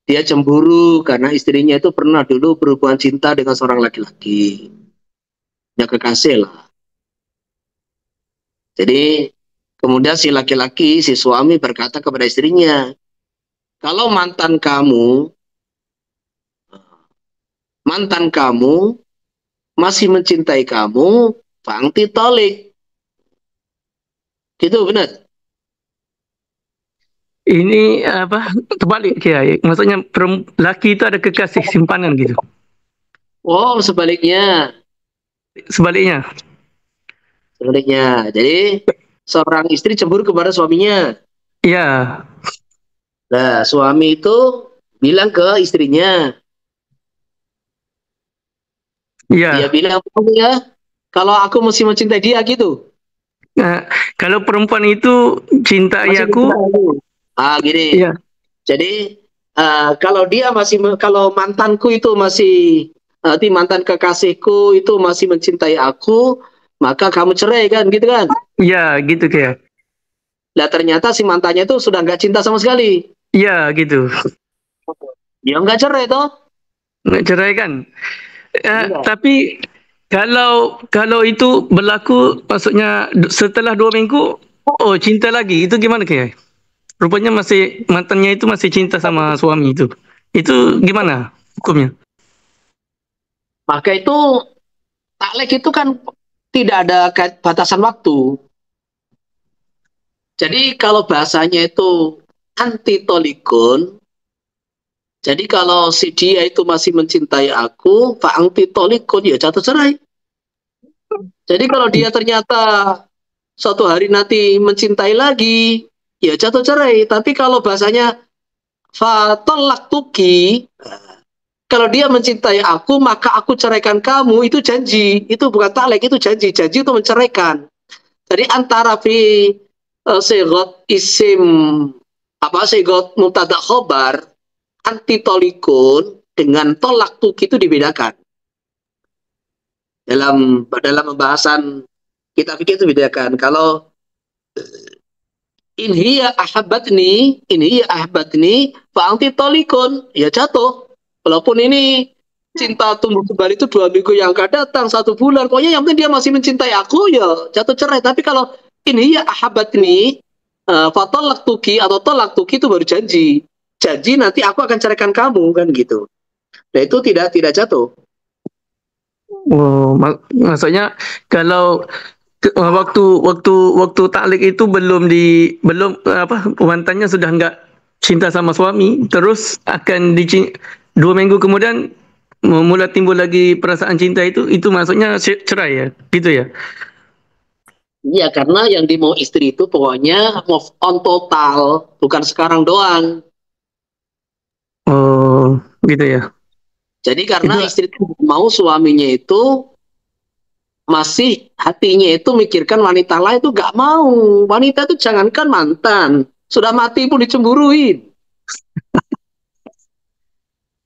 dia cemburu karena istrinya itu pernah dulu berhubungan cinta dengan seorang laki-laki. Ya kekasih lah. Jadi kemudian si laki-laki, si suami berkata kepada istrinya, kalau mantan kamu masih mencintai kamu, fa'anti talik. Gitu benar? Ini terbalik Kiai. Maksudnya laki itu ada kekasih simpanan gitu. Oh, sebaliknya. Sebaliknya. Jadi seorang istri cemburu kepada suaminya. Iya. Nah, suami itu bilang ke istrinya. Iya. Dia bilang, ya, kalau aku masih mencintai dia gitu. Nah, kalau perempuan itu cintai aku. Gini. Iya. Jadi kalau mantanku itu masih mantan kekasihku itu masih mencintai aku, maka kamu cerai kan, gitu kan? Iya, gitu Kiai. Lah ternyata si mantannya itu sudah nggak cinta sama sekali. Iya, gitu. Ya nggak cerai toh? Nggak cerai kan? Tapi kalau itu berlaku, maksudnya setelah 2 minggu, cinta lagi, itu gimana Kiai? Rupanya mantannya itu masih cinta sama suami itu. Itu gimana hukumnya? Maka itu taklek itu kan tidak ada batasan waktu. Jadi kalau bahasanya itu anti tolikun, jadi kalau si dia itu masih mencintai aku, fa anti tolikun, ya jatuh cerai. Jadi kalau dia ternyata suatu hari nanti mencintai lagi, ya jatuh cerai. Tapi kalau bahasanya fa tolak tuki, kalau dia mencintai aku, maka aku ceraikan kamu, itu janji. Itu bukan taklek, itu janji. Janji itu menceraikan. Jadi antara sigot isim, sigot mubtada khobar, anti tolikun dengan tolak tuki itu dibedakan. Dalam pembahasan kita pikir itu bedakan. Kalau in hiya ahabbatni fa anti tolikun, ya jatuh. Walaupun ini cinta tumbuh kembali itu 2 minggu yang akan datang, 1 bulan, pokoknya yang penting dia masih mencintai aku, ya jatuh cerai. Tapi kalau ini ya ahabbatni fa tolak tuki atau tolak tuki itu baru janji. Janji nanti aku akan ceraikan kamu, kan gitu. Nah itu tidak jatuh. Oh, maksudnya kalau waktu taklik itu belum mantannya sudah enggak cinta sama suami, terus akan 2 minggu kemudian mula timbul lagi perasaan cinta itu maksudnya cerai ya, gitu ya? Iya, karena yang dimau istri itu pokoknya move on total, bukan sekarang doang. Oh, gitu ya. Jadi karena Itu istri itu mau suaminya itu masih hatinya itu mikirkan wanita lain, itu gak mau. Wanita itu jangankan mantan, sudah mati pun dicemburuin.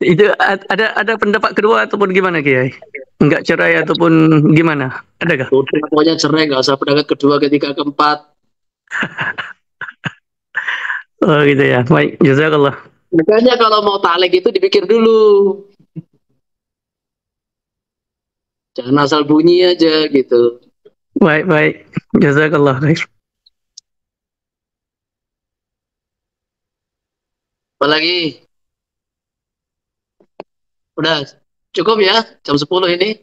itu ada pendapat kedua ataupun gimana Kiai? Enggak cerai ataupun gimana? Adakah? Udah, pokoknya cerai, gak usah pendapat kedua, ketiga, keempat. Oh, gitu ya. Baik, jazakallah. Makanya kalau mau talek itu dipikir dulu. Jangan asal bunyi aja gitu. Baik. Jazakallah khair. Apalagi? Udah cukup ya, jam 10 ini.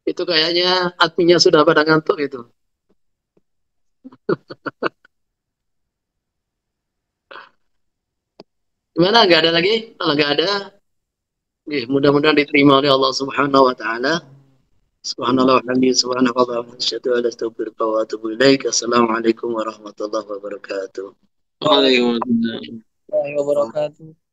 Itu kayaknya adminnya sudah pada ngantuk itu. Gimana? Nggak ada lagi? Kalau nggak ada, mudah-mudahan diterima oleh Allah Subhanahu wa Ta'ala. Subhanallah walhamdulillah, subhanallah wa asyhadu an la ilaha illallah wa atubu ilaik. Assalamualaikum warahmatullahi wabarakatuh. Waalaikumsalam. Warahmatullahi wabarakatuh.